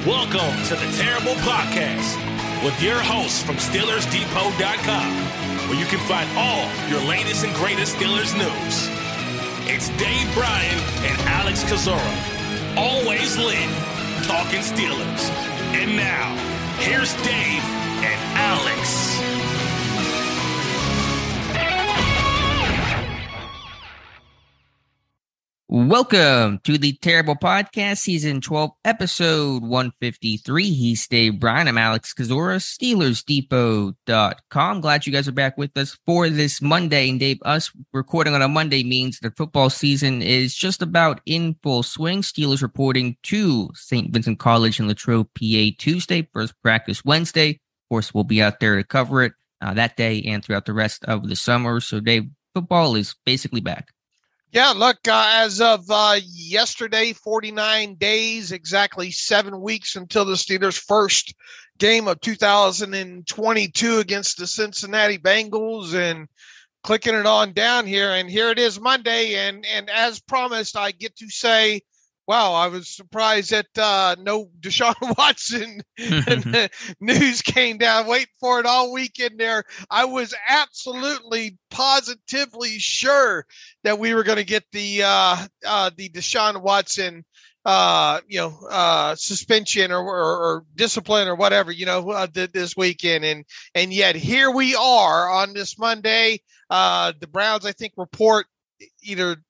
Welcome to the Terrible Podcast with your hosts from SteelersDepot.com, where you can find all your latest and greatest Steelers news. It's Dave Bryan and Alex Kozora, always lit, talking Steelers. And now, here's Dave and Alex. Welcome to the Terrible Podcast, Season 12, Episode 153. He's Dave Bryan. I'm Alex Kozora, SteelersDepot.com. Glad you guys are back with us for this Monday. And Dave, us recording on a Monday means the football season is just about in full swing. Steelers reporting to Saint Vincent College in Latrobe, PA, Tuesday. First practice Wednesday. Of course, we'll be out there to cover it that day and throughout the rest of the summer. So, Dave, football is basically back. Yeah, look, as of yesterday, 49 days, exactly 7 weeks until the Steelers' first game of 2022 against the Cincinnati Bengals, and clicking it on down here. And here it is Monday. And as promised, I get to say, wow, I was surprised that no Deshaun Watson news came down. Waiting for it all weekend there. I was absolutely, positively sure that we were going to get the Deshaun Watson, suspension or discipline or whatever, this weekend. And yet here we are on this Monday. The Browns, I think, report either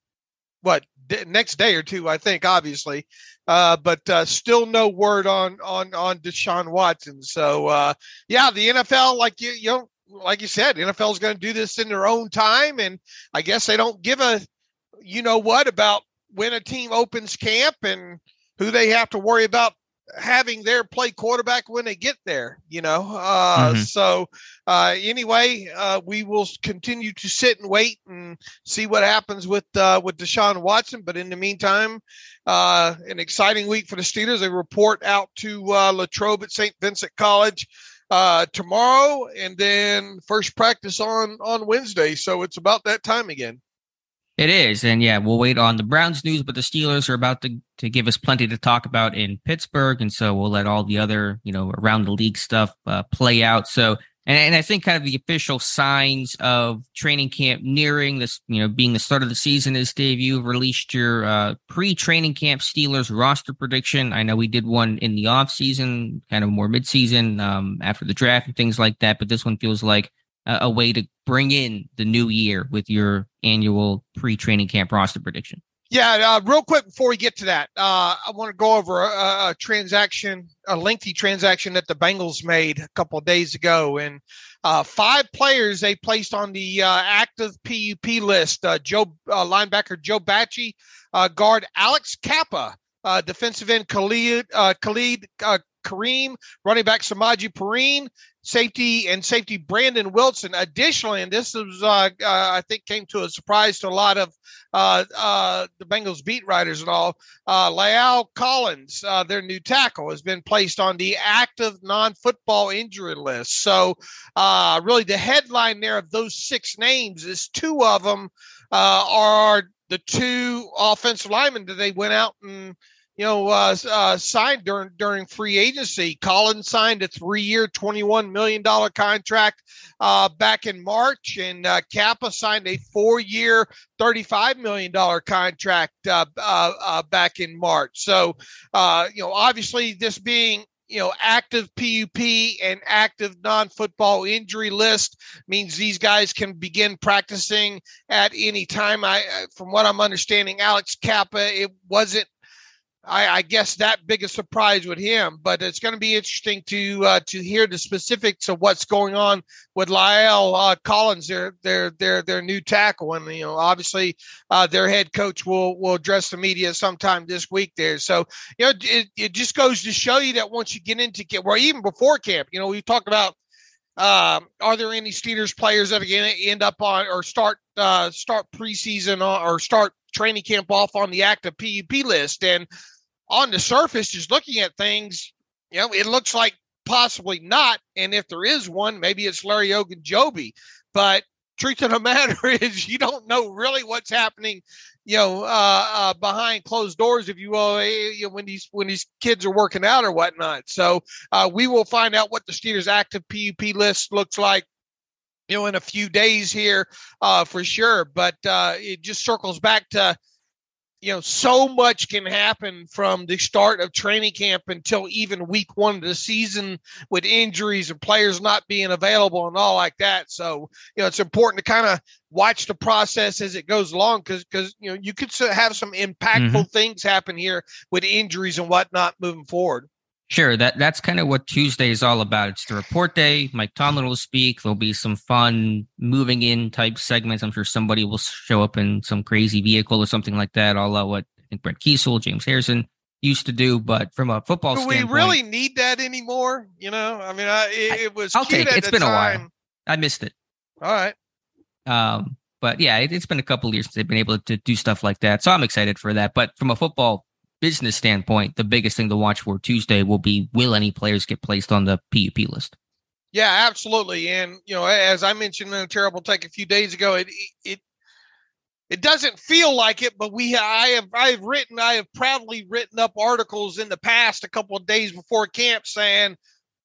next day or two, I think, obviously, but still no word on Deshaun Watson. So, the NFL, like you said, the NFL is going to do this in their own time, and I guess they don't give a about when a team opens camp and who they have to worry about having their play quarterback when they get there, So anyway, we will continue to sit and wait and see what happens with Deshaun Watson. But in the meantime, an exciting week for the Steelers. They report out to Latrobe at Saint Vincent College tomorrow, and then first practice on Wednesday. So it's about that time again. It is, and yeah, we'll wait on the Browns news, but the Steelers are about to give us plenty to talk about in Pittsburgh, and so we'll let all the other, around the league stuff play out. So, and I think kind of the official signs of training camp nearing this, being the start of the season is, Dave, you've released your pre-training camp Steelers roster prediction. I know we did one in the offseason, kind of more mid-season after the draft and things like that, but this one feels like a way to bring in the new year with your annual pre-training camp roster prediction. Yeah, real quick before we get to that, I want to go over a lengthy transaction that the Bengals made a couple of days ago. And 5 players they placed on the active PUP list. Linebacker Joe Bachie, guard Alex Kappa, defensive end Khalid Kareem, running back Samaje Perine, safety Brandon Wilson. Additionally, and this was, I think, came to a surprise to a lot of the Bengals beat writers and all, La'el Collins, their new tackle, has been placed on the active non-football injury list. So really the headline there of those 6 names is 2 of them are the 2 offensive linemen that they went out and signed during free agency. Collins signed a 3-year, $21 million contract back in March, and Kappa signed a 4-year, $35 million contract back in March. So, obviously this being active PUP and active non-football injury list means these guys can begin practicing at any time. From what I'm understanding, Alex Kappa, it wasn't, I guess, that big a surprise with him, but it's going to be interesting to hear the specifics of what's going on with La'el Collins, their new tackle, and obviously their head coach will address the media sometime this week there. So it just goes to show you that once you get into camp, or even before camp, we talked about are there any Steelers players that are going to end up on or start preseason or start training camp off on the active PUP list? And on the surface, just looking at things, it looks like possibly not. And if there is one, maybe it's Larry Ogunjobi. But truth of the matter is, you don't know really what's happening behind closed doors, if you will, when these kids are working out or whatnot. So we will find out what the Steelers active PUP list looks like, in a few days here for sure. But it just circles back to, so much can happen from the start of training camp until even week 1 of the season with injuries and players not being available and all like that. So, it's important to kind of watch the process as it goes along because you could have some impactful things happen here with injuries and whatnot moving forward. Sure, that's kind of what Tuesday is all about. It's the report day. Mike Tomlin will speak. There'll be some fun moving in type segments. I'm sure somebody will show up in some crazy vehicle or something like that, all what I think Brett Kiesel, James Harrison used to do. But from a football standpoint, we really need that anymore? It was I'll cute take it. It's been time. A while. I missed it. All right. But yeah, it's been a couple of years since they've been able to do stuff like that. So I'm excited for that. But from a football business standpoint, the biggest thing to watch for Tuesday will be, will any players get placed on the PUP list? Yeah, absolutely. And, as I mentioned in a terrible take a few days ago, it doesn't feel like it, but I have proudly written up articles in the past a couple of days before camp saying,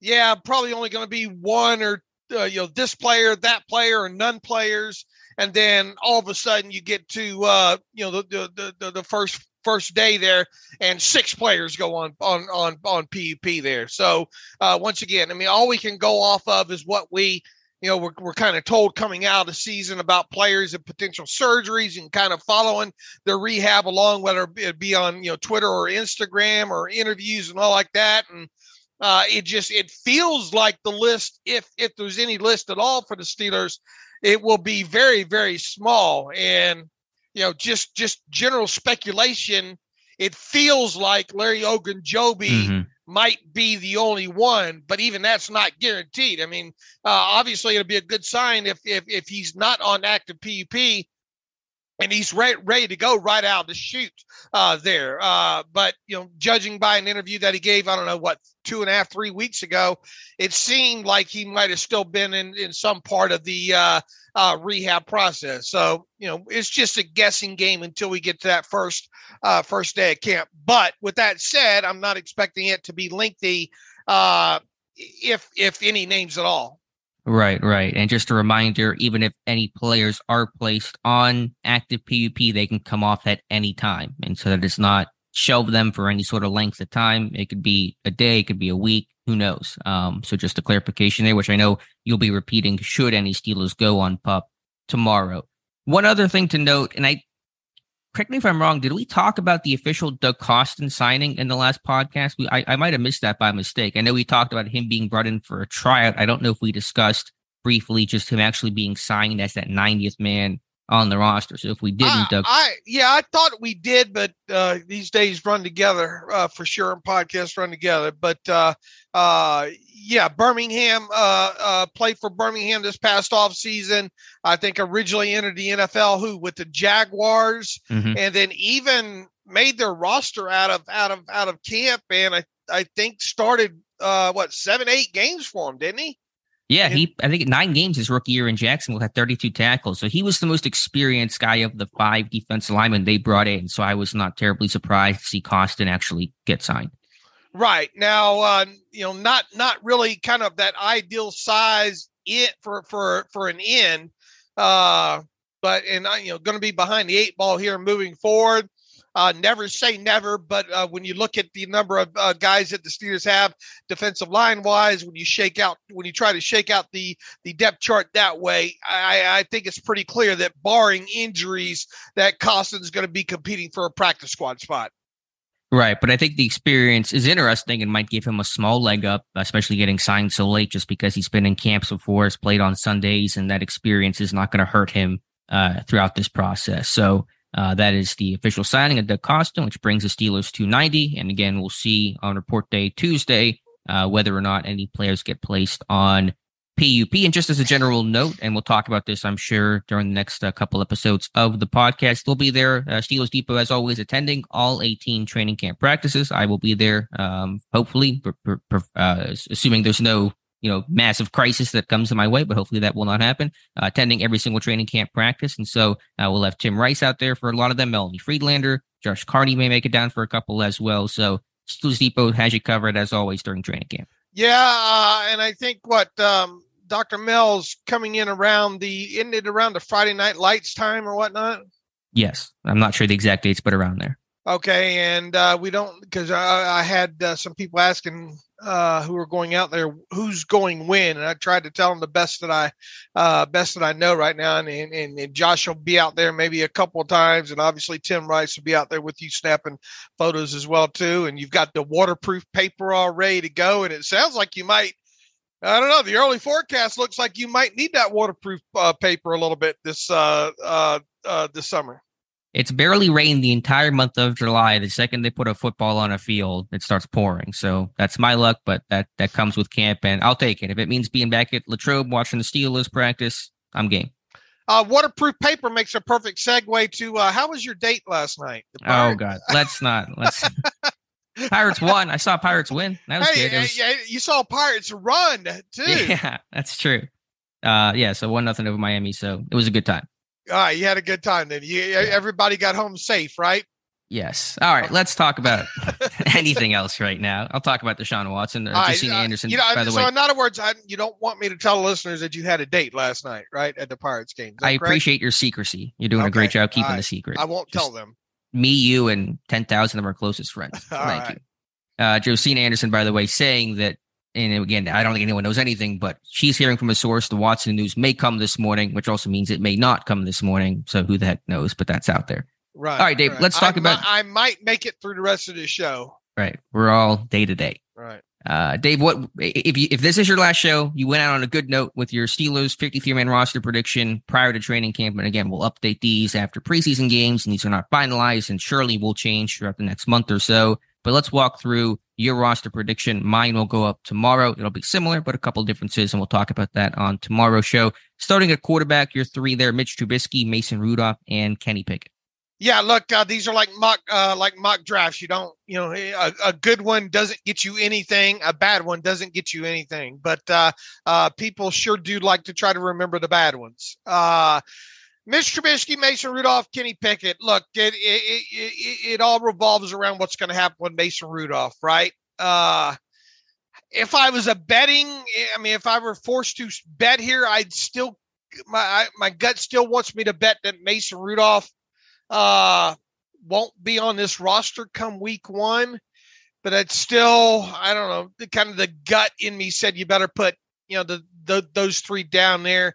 yeah, probably only going to be one or, this player, that player, or none players. And then all of a sudden you get to, the first day there, and 6 players go on PUP there. So once again, all we can go off of is what we're kind of told coming out of the season about players and potential surgeries, and kind of following their rehab along, whether it be on Twitter or Instagram or interviews and all like that. And it feels like the list, if there's any list at all for the Steelers, it will be very, very small. And just general speculation, it feels like Larry Ogunjobi might be the only one, but even that's not guaranteed. Obviously it'll be a good sign if he's not on active PUP and he's ready to go right out of the chute there. But, judging by an interview that he gave, 2.5, 3 weeks ago, it seemed like he might have still been in some part of the rehab process. So, it's just a guessing game until we get to that first day of camp. But with that said, I'm not expecting it to be lengthy, if any names at all. Right. And just a reminder, even if any players are placed on active PUP, they can come off at any time. And so that it's not shelve them for any sort of length of time. It could be a day, it could be a week, who knows? So just a clarification there, which I know you'll be repeating should any Steelers go on PUP tomorrow. One other thing to note, and correct me if I'm wrong, did we talk about the official Doug Costin signing in the last podcast? I might have missed that by mistake. I know we talked about him being brought in for a tryout. I don't know if we discussed briefly just him actually being signed as that 90th man on the roster. So if we didn't, Doug. I thought we did, but these days run together for sure, and podcasts run together. But Birmingham played for Birmingham this past off season. I think originally entered the NFL with the Jaguars, and then even made their roster out of camp, and I think started 7-8 games for him, didn't he? Yeah, I think 9 games his rookie year in Jacksonville, had 32 tackles. So he was the most experienced guy of the 5 defensive linemen they brought in. So I was not terribly surprised to see Costin actually get signed. Right. Now, not really kind of that ideal size for an end, but going to be behind the 8 ball here moving forward. Never say never, but when you look at the number of guys that the Steelers have defensive line wise, when you try to shake out the depth chart that way, I think it's pretty clear that barring injuries, that Costin's going to be competing for a practice squad spot. Right, but I think the experience is interesting and might give him a small leg up, especially getting signed so late, just because he's been in camps before, has played on Sundays, and that experience is not going to hurt him throughout this process. So that is the official signing of Doug Costin, which brings the Steelers to 90. And again, we'll see on report day Tuesday whether or not any players get placed on PUP. And just as a general note, and we'll talk about this, I'm sure, during the next couple episodes of the podcast, they'll be there. Steelers Depot, as always, attending all 18 training camp practices. I will be there, hopefully, assuming there's no massive crisis that comes to my way, but hopefully that will not happen. Attending every single training camp practice. And so we'll have Tim Rice out there for a lot of them, Melanie Friedlander, Josh Carney may make it down for a couple as well. So Steelers Depot has you covered as always during training camp. Yeah. And I think Dr. Mel's coming in around the Friday Night Lights time or whatnot. Yes. I'm not sure the exact dates, but around there. Okay. And we don't, because I had some people asking who are going out there, who's going when. And I tried to tell them the best that I know right now. And Josh will be out there maybe a couple of times. And obviously Tim Rice will be out there with you snapping photos as well too. And you've got the waterproof paper all ready to go. And it sounds like you might, I don't know, the early forecast looks like you might need that waterproof paper a little bit this summer. It's barely rained the entire month of July. The second they put a football on a field, it starts pouring. So that's my luck, but that comes with camp, and I'll take it. If it means being back at Latrobe watching the Steelers practice, I'm game. Waterproof paper makes a perfect segue to how was your date last night? Oh, God. Let's Pirates won. I saw Pirates win. That was good. You saw Pirates run, too. Yeah, that's true. So 1-0 over Miami, so it was a good time. All right, you had a good time then. Everybody got home safe, right? Yes. All right, let's talk about anything else right now. I'll talk about Deshaun Watson or Josina Anderson, by the way. So in other words, you don't want me to tell the listeners that you had a date last night, right, at the Pirates game. I appreciate your secrecy. You're doing a great job keeping the secret. I won't tell them. Me, you, and 10,000 of our closest friends. Thank you. Josina Anderson, by the way, saying that, and again, I don't think anyone knows anything, but she's hearing from a source the Watson news may come this morning, which also means it may not come this morning. So who the heck knows, but that's out there. Right. All right, Dave, let's talk about... I might make it through the rest of the show. Right. We're all day to day. Right. Dave, what if this is your last show, you went out on a good note with your Steelers 53-man roster prediction prior to training camp. And again, we'll update these after preseason games, and these are not finalized and surely will change throughout the next month or so. But let's walk through your roster prediction. Mine will go up tomorrow. It'll be similar, but a couple differences, and we'll talk about that on tomorrow's show. Starting at quarterback, your three there: Mitch Trubisky, Mason Rudolph, and Kenny Pickett. Yeah, look, these are like mock drafts. You don't, a good one doesn't get you anything. A bad one doesn't get you anything. But people sure do like to try to remember the bad ones. Mitch Trubisky, Mason Rudolph, Kenny Pickett. Look, it all revolves around what's going to happen with Mason Rudolph, right? If I was if I were forced to bet here, I'd still, my gut still wants me to bet that Mason Rudolph won't be on this roster come week one, but it's still, I don't know, the gut in me said you better put, those three down there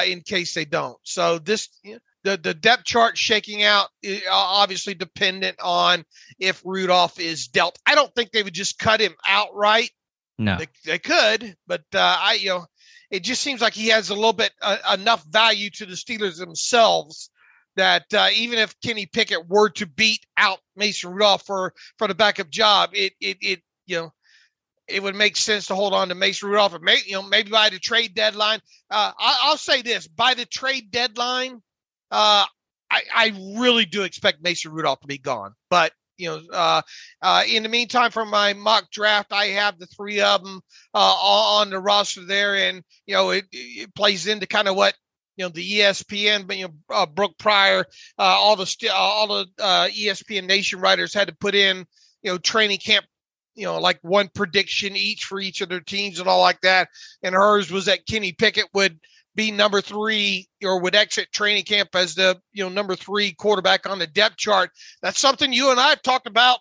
in case they don't. So the depth chart shaking out is obviously dependent on if Rudolph is dealt. I don't think they would just cut him outright. No, they could, but it just seems like he has a little bit enough value to the Steelers themselves that even if Kenny Pickett were to beat out Mason Rudolph for the backup job, it would make sense to hold on to Mason Rudolph, or maybe by the trade deadline. I'll say this: by the trade deadline, I really do expect Mason Rudolph to be gone. But in the meantime, for my mock draft, I have the three of them on the roster there, and it plays into kind of what. The ESPN, Brooke Pryor, all the ESPN Nation writers had to put in, training camp, like one prediction each for each of their teams and all like that. And hers was that Kenny Pickett would be number 3 or would exit training camp as the, number 3 quarterback on the depth chart. That's something you and I have talked about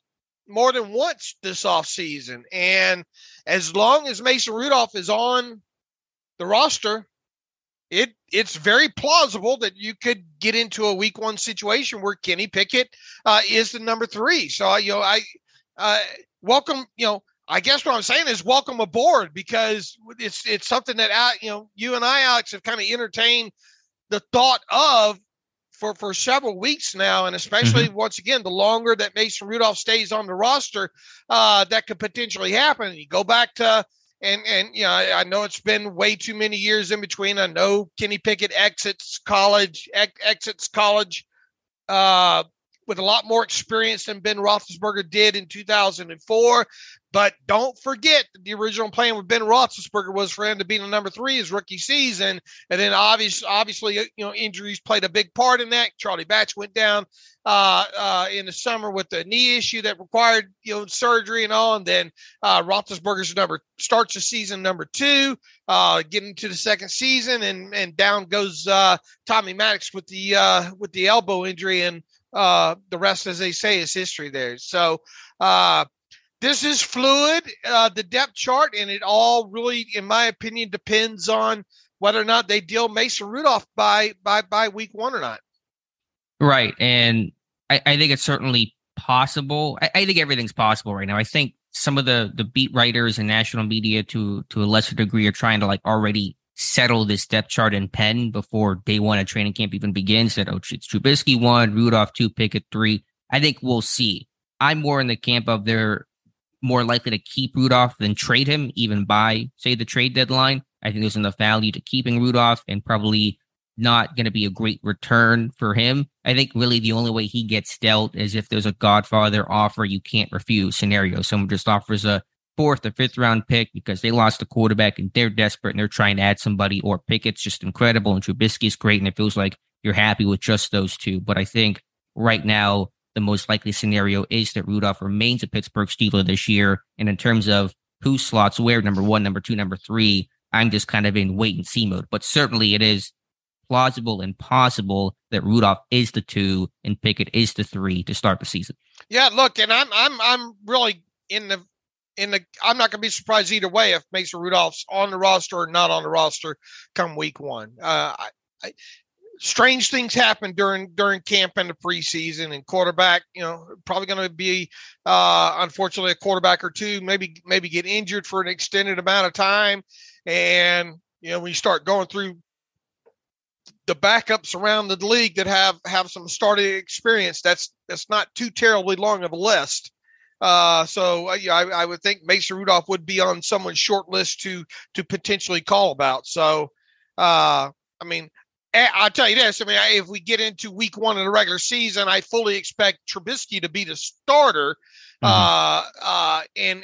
more than once this offseason. And as long as Mason Rudolph is on the roster, it's very plausible that you could get into a week one situation where Kenny Pickett is the number 3. So, I welcome, I guess what I'm saying is welcome aboard, because it's something that, you and I, Alex, have kind of entertained the thought of for several weeks now. And especially once again, the longer that Mason Rudolph stays on the roster, that could potentially happen. You go back to, And I know it's been way too many years in between. I know Kenny Pickett exits college. with a lot more experience than Ben Roethlisberger did in 2004. But don't forget that the original plan with Ben Roethlisberger was for him to be the number 3 his rookie season. And then obviously, injuries played a big part in that. Charlie Batch went down in the summer with the knee issue that required, surgery and all. And then Roethlisberger's starts the season number 2, getting into the second season, and down goes Tommy Maddox with the elbow injury, and the rest, as they say, is history there. So this is fluid, the depth chart, and it all really, in my opinion, depends on whether or not they deal Mason Rudolph by week 1 or not. Right. And I think it's certainly possible. I think everything's possible right now. I think some of the beat writers and national media to a lesser degree are trying to already settle this depth chart in pen before day 1 of training camp even begins. That, it's Trubisky 1, Rudolph 2, Pickett 3. I think we'll see. I'm more in the camp of they're more likely to keep Rudolph than trade him, even by, say, the trade deadline. I think there's enough value to keeping Rudolph, and probably not going to be a great return for him. I think really the only way he gets dealt is if there's a Godfather offer you can't refuse scenario. Someone just offers a 4th or 5th round pick because they lost a quarterback and they're desperate and they're trying to add somebody, or Pickett's just incredible and Trubisky's great and it feels like you're happy with just those two. But I think right now the most likely scenario is that Rudolph remains a Pittsburgh Steeler this year. And in terms of who slots where, number 1, number 2, number 3, I'm just kind of in wait and see mode. But certainly it is plausible and possible that Rudolph is the 2 and Pickett is the 3 to start the season. Yeah, look, and I'm really in the I'm not going to be surprised either way if Mason Rudolph's on the roster or not on the roster come week 1. Strange things happen during camp and the preseason, and quarterback, probably going to be unfortunately a quarterback or two, maybe get injured for an extended amount of time. And, when you start going through the backups around the league that have some starting experience, that's not too terribly long of a list. So I would think Mason Rudolph would be on someone's short list to potentially call about. So, I'll tell you this. If we get into week 1 of the regular season, I fully expect Trubisky to be the starter. And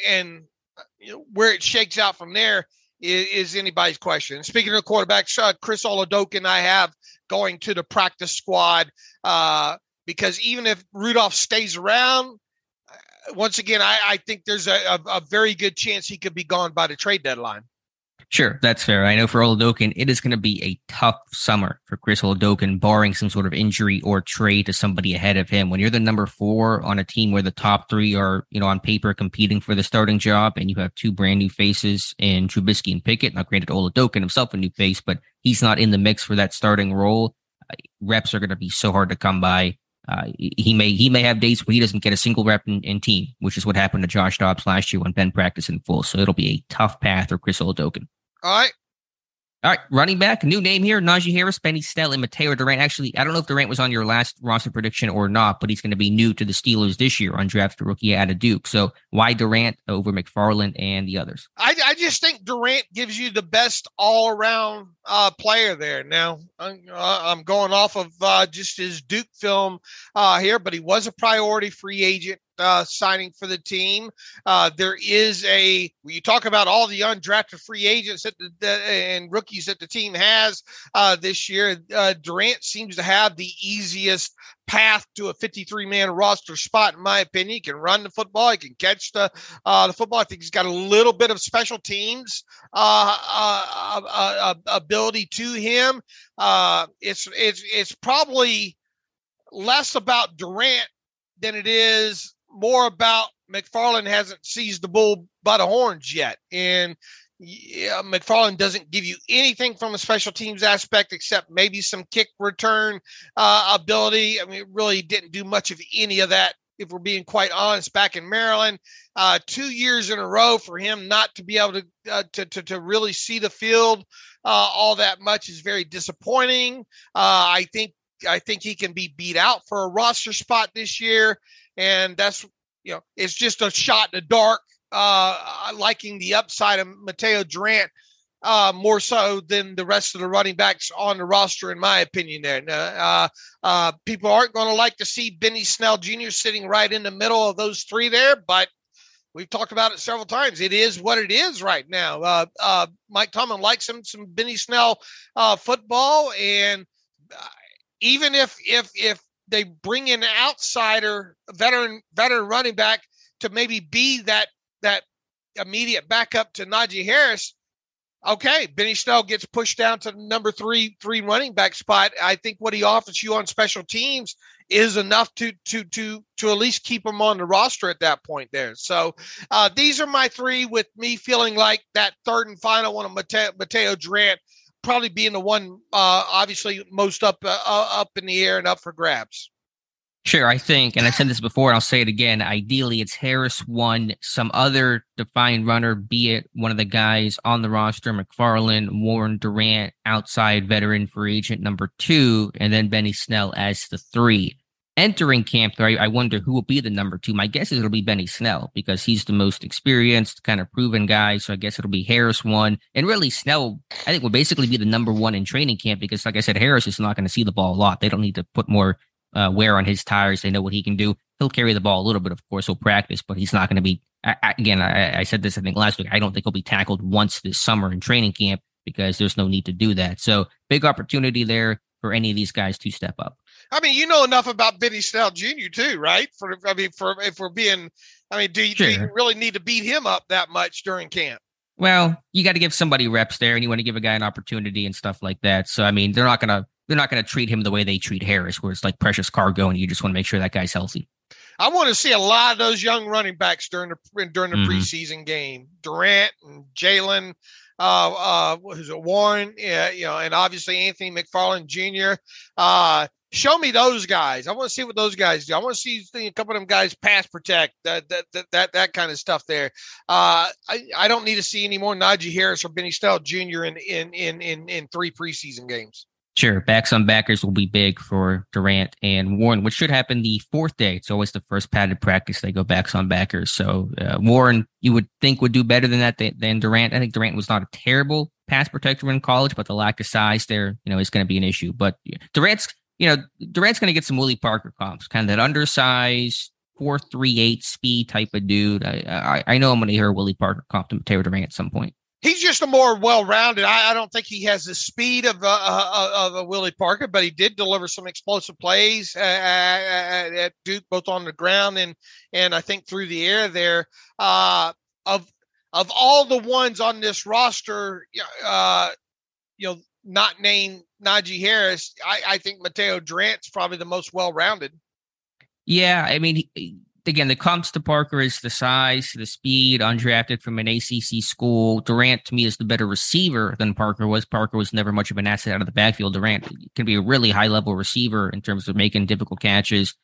where it shakes out from there is anybody's question. Speaking of quarterbacks, Chris Oladokun and I have going to the practice squad because even if Rudolph stays around, once again, I think there's a very good chance he could be gone by the trade deadline. Sure, that's fair. I know for Oladokun, it is going to be a tough summer for Chris Oladokun, barring some sort of injury or trade to somebody ahead of him. When you're the number 4 on a team where the top 3 are, on paper competing for the starting job, and you have 2 brand new faces in Trubisky and Pickett. Now, granted, Oladokun himself a new face, but he's not in the mix for that starting role. Reps are going to be so hard to come by. He may have days where he doesn't get a single rep in team, which is what happened to Josh Dobbs last year when Ben practiced in full. So it'll be a tough path for Chris Oladokun. All right. Running back, new name here, Najee Harris, Benny Snell, and Mateo Durant. Actually, I don't know if Durant was on your last roster prediction or not, but he's going to be new to the Steelers this year, undrafted rookie out of Duke. So why Durant over McFarland and the others? I just think Durant gives you the best all-around player there. Now, I'm going off of just his Duke film here, but he was a priority free agent signing for the team. There is when you talk about all the undrafted free agents and rookies that the team has this year, Durant seems to have the easiest path to a 53-man roster spot, in my opinion. He can run the football. He can catch the football. I think he's got a little bit of special teams ability to him. It's probably less about Durant than it is more about McFarland hasn't seized the bull by the horns yet. And McFarland doesn't give you anything from a special teams aspect except maybe some kick return ability. It really didn't do much of any of that, if we're being quite honest, back in Maryland. 2 years in a row for him not to be able to really see the field all that much is very disappointing. I think he can be beat out for a roster spot this year. And that's, it's just a shot in the dark, liking the upside of Mateo Durant. more so than the rest of the running backs on the roster, in my opinion. There, people aren't going to like to see Benny Snell Jr. sitting right in the middle of those three there, but we've talked about it several times. It is what it is right now. Mike Tomlin likes some Benny Snell football, and even if they bring in an outsider, veteran running back to maybe be that immediate backup to Najee Harris, okay, Benny Snell gets pushed down to the number three running back spot. I think what he offers you on special teams is enough to at least keep him on the roster at that point there. So these are my three, with me feeling like that third and final one of Mateo Durant probably being the one obviously most up in the air and up for grabs. Sure, I think, and I said this before, and I'll say it again, ideally it's Harris 1, some other defined runner, be it one of the guys on the roster, McFarland, Warren, Durant, outside veteran free agent number 2, and then Benny Snell as the 3. Entering camp, though, I wonder who will be the number 2. My guess is it'll be Benny Snell, because he's the most experienced, kind of proven guy, so I guess it'll be Harris 1. And really, Snell, I think, will basically be the number 1 in training camp, because, like I said, Harris is not going to see the ball a lot. They don't need to put more wear on his tires. They know what he can do. He'll carry the ball a little bit, of course. He'll practice, but he's not going to be, I said this, I think, last week. I don't think he'll be tackled once this summer in training camp, because there's no need to do that. So big opportunity there for any of these guys to step up. I mean, you know enough about Benny Snell Jr. too, right? Do you really need to beat him up that much during camp? Well, you got to give somebody reps there, and you want to give a guy an opportunity and stuff like that. So, I mean, they're not going to treat him the way they treat Harris, where it's like precious cargo, and you just want to make sure that guy's healthy. I want to see a lot of those young running backs during the preseason game. Durant and Jaylen, Warren, and obviously Anthony McFarland Jr. Show me those guys. I want to see what those guys do. I want to see a couple of them guys pass protect, that kind of stuff there. I don't need to see any more Najee Harris or Benny Snell Jr. in 3 preseason games. Sure. Backs on backers will be big for Durant and Warren, which should happen the 4th day. It's always the first padded practice. They go backs on backers. So Warren, you would think, would do better than that than Durant. I think Durant was not a terrible pass protector in college, but the lack of size there, is going to be an issue. But Durant's going to get some Willie Parker comps, kind of that undersized 4.38 speed type of dude. I know I'm going to hear a Willie Parker comp to Mateo Durant at some point. He's just a more well-rounded. I don't think he has the speed of a Willie Parker, but he did deliver some explosive plays at Duke, both on the ground and I think through the air there. Of all the ones on this roster, not named Najee Harris, I think Mateo Durant's probably the most well-rounded. Yeah, I mean, again, the comps to Parker is the size, the speed, undrafted from an ACC school. Durant, to me, is the better receiver than Parker was. Parker was never much of an asset out of the backfield. Durant can be a really high-level receiver in terms of making difficult catches.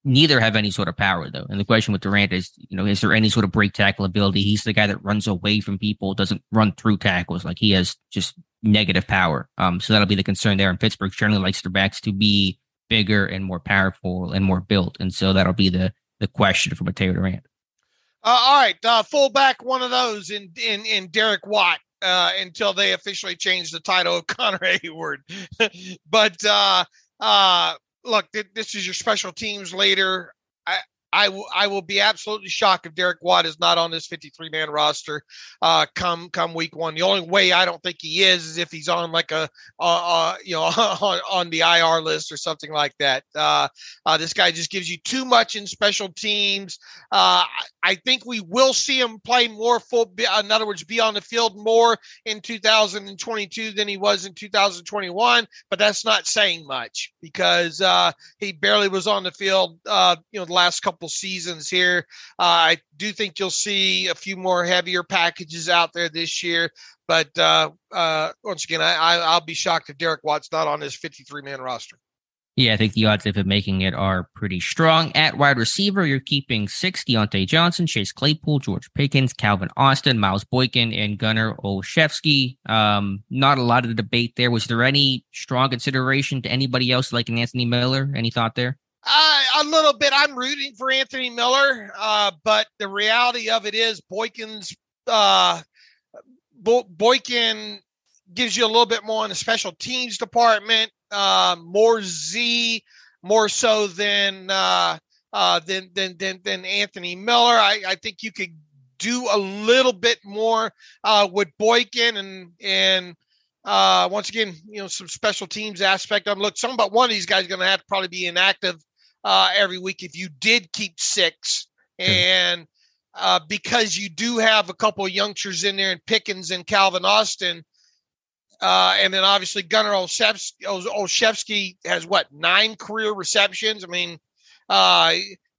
Neither have any sort of power, though. And the question with Durant is, is there any sort of break tackle ability? He's the guy that runs away from people, doesn't run through tackles. Like, he has just negative power. So that'll be the concern there. And Pittsburgh generally likes their backs to be bigger and more powerful and more built. And so that'll be the question for Mateo Durant. All right. Fullback, one of those in Derek Watt until they officially change the title of Connor Hayward. But look, this is your special teams leader. I will be absolutely shocked if Derek Watt is not on this 53-man roster come week 1. The only way I don't think he is if he's on like on the IR list or something like that. This guy just gives you too much in special teams. I think we will see him play more in other words, be on the field more in 2022 than he was in 2021. But that's not saying much, because he barely was on the field the last couple seasons here. I do think you'll see a few more heavier packages out there this year, but once again, I'll be shocked if Derek Watt's not on this 53-man roster. Yeah, I think the odds of him making it are pretty strong. At wide receiver, you're keeping 6 Deontay Johnson, Chase Claypool, George Pickens, Calvin Austin, Miles Boykin, and Gunnar Olszewski. Not a lot of debate there. Was there any strong consideration to anybody else like an Anthony Miller? Any thought there? A little bit. I'm rooting for Anthony Miller, but the reality of it is Boykin's Boykin gives you a little bit more in the special teams department, more so than Anthony Miller. I think you could do a little bit more with Boykin and once again, some special teams aspect of them. Look, one of these guys is going to have to probably be inactive every week if you did keep 6. And because you do have a couple of youngsters in there, and Pickens and Calvin Austin, and then obviously Gunnar Olszewski has 9 career receptions. I mean,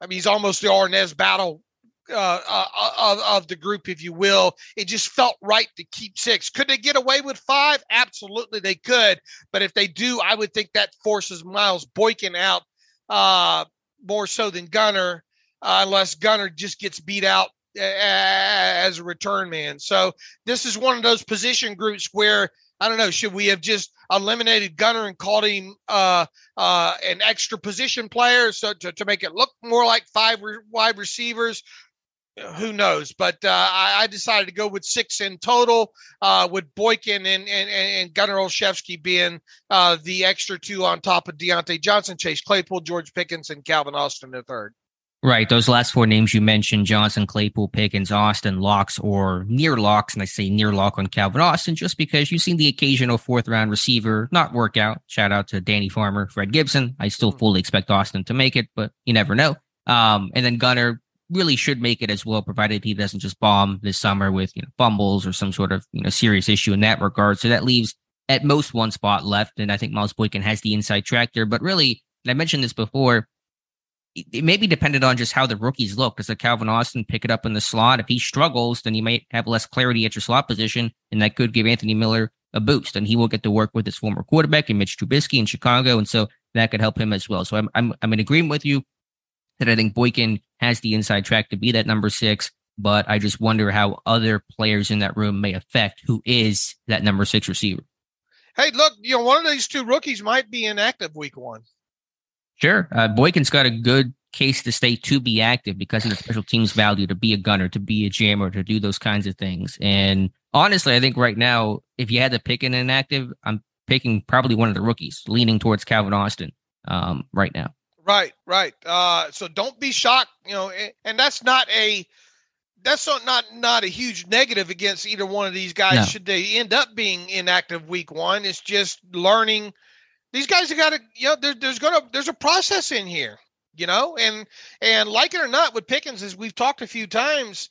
he's almost the Arnaz battle of the group, if you will. It just felt right to keep 6. Could they get away with 5? Absolutely, they could. But if they do, I would think that forces Miles Boykin out more so than Gunnar, unless Gunnar just gets beat out as a return man. So this is one of those position groups where, I don't know, should we have just eliminated Gunnar and called him an extra position player so to make it look more like 5 wide receivers? Who knows? But I decided to go with 6 in total, with Boykin and Gunnar Olszewski being the extra 2 on top of Deontay Johnson, Chase Claypool, George Pickens, and Calvin Austin III. Right. Those last 4 names you mentioned, Johnson, Claypool, Pickens, Austin, locks or near locks. And I say near lock on Calvin Austin just because you've seen the occasional 4th-round receiver not work out. Shout out to Danny Farmer, Fred Gibson. I still fully expect Austin to make it, but you never know. And then Gunnar really should make it as well, provided he doesn't just bomb this summer with fumbles or some sort of serious issue in that regard. So that leaves at most 1 spot left. And I think Miles Boykin has the inside track there. But really, and I mentioned this before, it may be dependent on just how the rookies look. Does Calvin Austin pick it up in the slot? If he struggles, then you might have less clarity at your slot position, and that could give Anthony Miller a boost, and he will get to work with his former quarterback in Mitch Trubisky in Chicago, and so that could help him as well. So I'm in agreement with you that I think Boykin has the inside track to be that number 6, but I just wonder how other players in that room may affect who is that number 6 receiver. Hey, look, one of these 2 rookies might be inactive week 1. Sure. Boykin's got a good case to be active because of the special teams value, to be a gunner, to be a jammer, to do those kinds of things. And honestly, I think right now, if you had to pick an inactive, I'm picking probably one of the rookies, leaning towards Calvin Austin right now. Right. So don't be shocked, and that's not a huge negative against either one of these guys. No. Should they end up being inactive week 1, it's just learning. These guys have got to, there's a process in here, and like it or not, with Pickens, as we've talked a few times,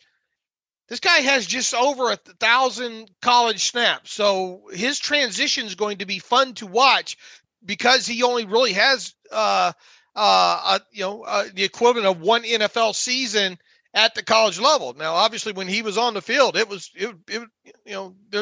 this guy has just over 1,000 college snaps. So his transition is going to be fun to watch because he only really has, the equivalent of 1 NFL season at the college level. Now, obviously, when he was on the field, there's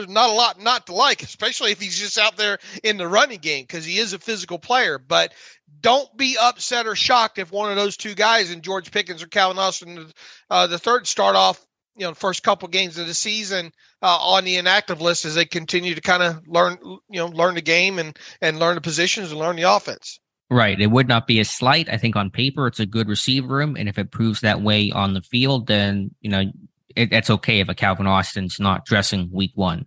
not a lot not to like, especially if he's just out there in the running game, because he is a physical player. But don't be upset or shocked if one of those 2 guys, in George Pickens or Calvin Austin the third, start off the first couple games of the season on the inactive list as they continue to kind of learn the game and learn the positions and learn the offense. Right. It would not be a slight. I think on paper, it's a good receiver room. And if it proves that way on the field, then, it's okay if a Calvin Austin's not dressing week 1.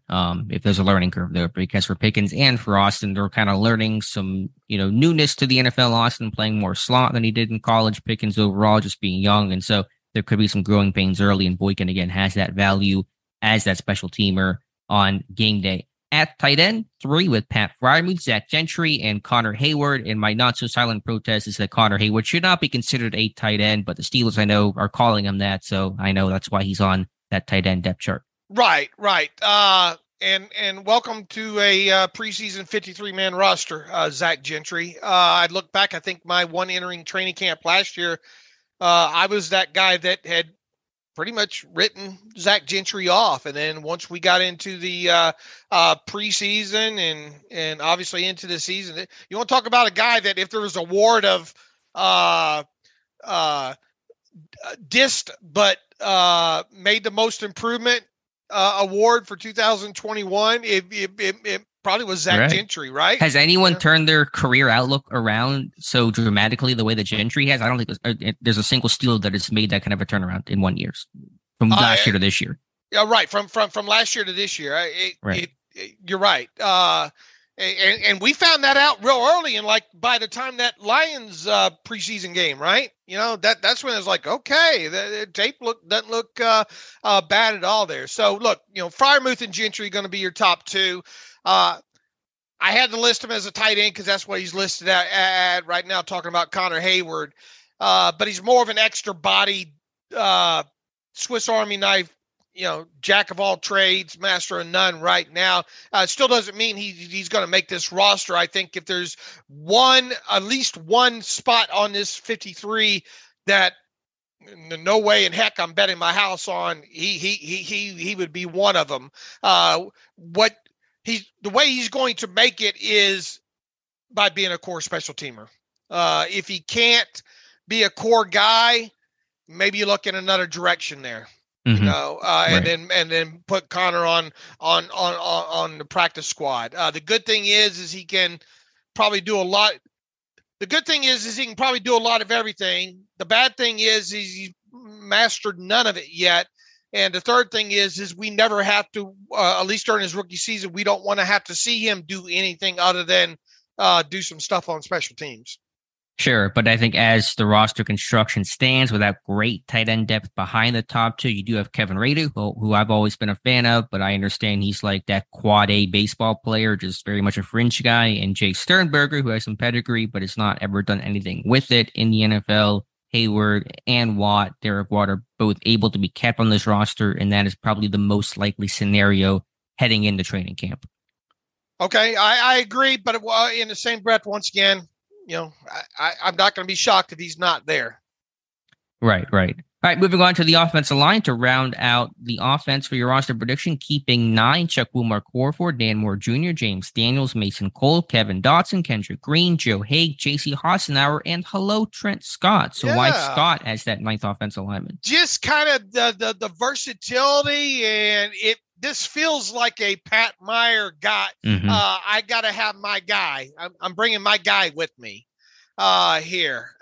If there's a learning curve there, because for Pickens and for Austin, they're kind of learning some, newness to the NFL. Austin playing more slot than he did in college. Pickens overall just being young. And so there could be some growing pains early. And Boykin, again, has that value as that special teamer on game day. At tight end, 3 with Pat Freiermuth, Zach Gentry, and Connor Hayward. And my not-so-silent protest is that Connor Hayward should not be considered a tight end, but the Steelers, I know, are calling him that, so I know that's why he's on that tight end depth chart. Right. And welcome to a preseason 53-man roster, Zach Gentry. I look back, I think my one entering training camp last year, I was that guy that had pretty much written Zach Gentry off. And then once we got into the preseason and obviously into the season, you want to talk about a guy that if there was a award of dissed but made the most improvement award for 2021, it probably was Zach Gentry, right? Has anyone turned their career outlook around so dramatically the way that Gentry has? I don't think there's a single Steeler that has made that kind of a turnaround in 1 year, from last year to this year. Yeah, right. From last year to this year, you're right. And we found that out real early, and like by the time that Lions preseason game, right? That's when it's like, okay, the tape doesn't look bad at all there. So look, Freiermuth and Gentry going to be your top two. I had to list him as a tight end because that's what he's listed at right now, talking about Connor Hayward. But he's more of an extra body, Swiss Army knife, jack of all trades, master of none right now. Still doesn't mean he's going to make this roster. I think if there's at least one spot on this 53 that no way in heck I'm betting my house on, he would be one of them. The way he's going to make it is by being a core special teamer. If he can't be a core guy, maybe you look in another direction there. Mm-hmm. Right. and then put Connor on the practice squad. The good thing is he can probably do a lot. The good thing is he can probably do a lot of everything. The bad thing is he's mastered none of it yet. And the third thing is we never have to, at least during his rookie season, we don't want to have to see him do anything other than do some stuff on special teams. Sure, but I think as the roster construction stands, without great tight end depth behind the top two, you do have Kevin Rader, who I've always been a fan of, but I understand he's like that quad A baseball player, just very much a fringe guy, and Jay Sternberger, who has some pedigree, but has not ever done anything with it in the NFL. Hayward and Derek Watt are both able to be kept on this roster, and that is probably the most likely scenario heading into training camp. Okay, I agree, but in the same breath, once again, I'm not going to be shocked if he's not there. Right. All right, moving on to the offensive line to round out the offense for your roster prediction. Keeping 9, Chukwuma Okorafor, Dan Moore Jr., James Daniels, Mason Cole, Kevin Dodson, Kendrick Green, Joe Haig, J.C. Hassenauer, and Trent Scott. So why Scott as that 9th offensive lineman? Just kind of the versatility, and this feels like a Pat Meyer guy. Mm-hmm. I got to have my guy. I'm bringing my guy with me here.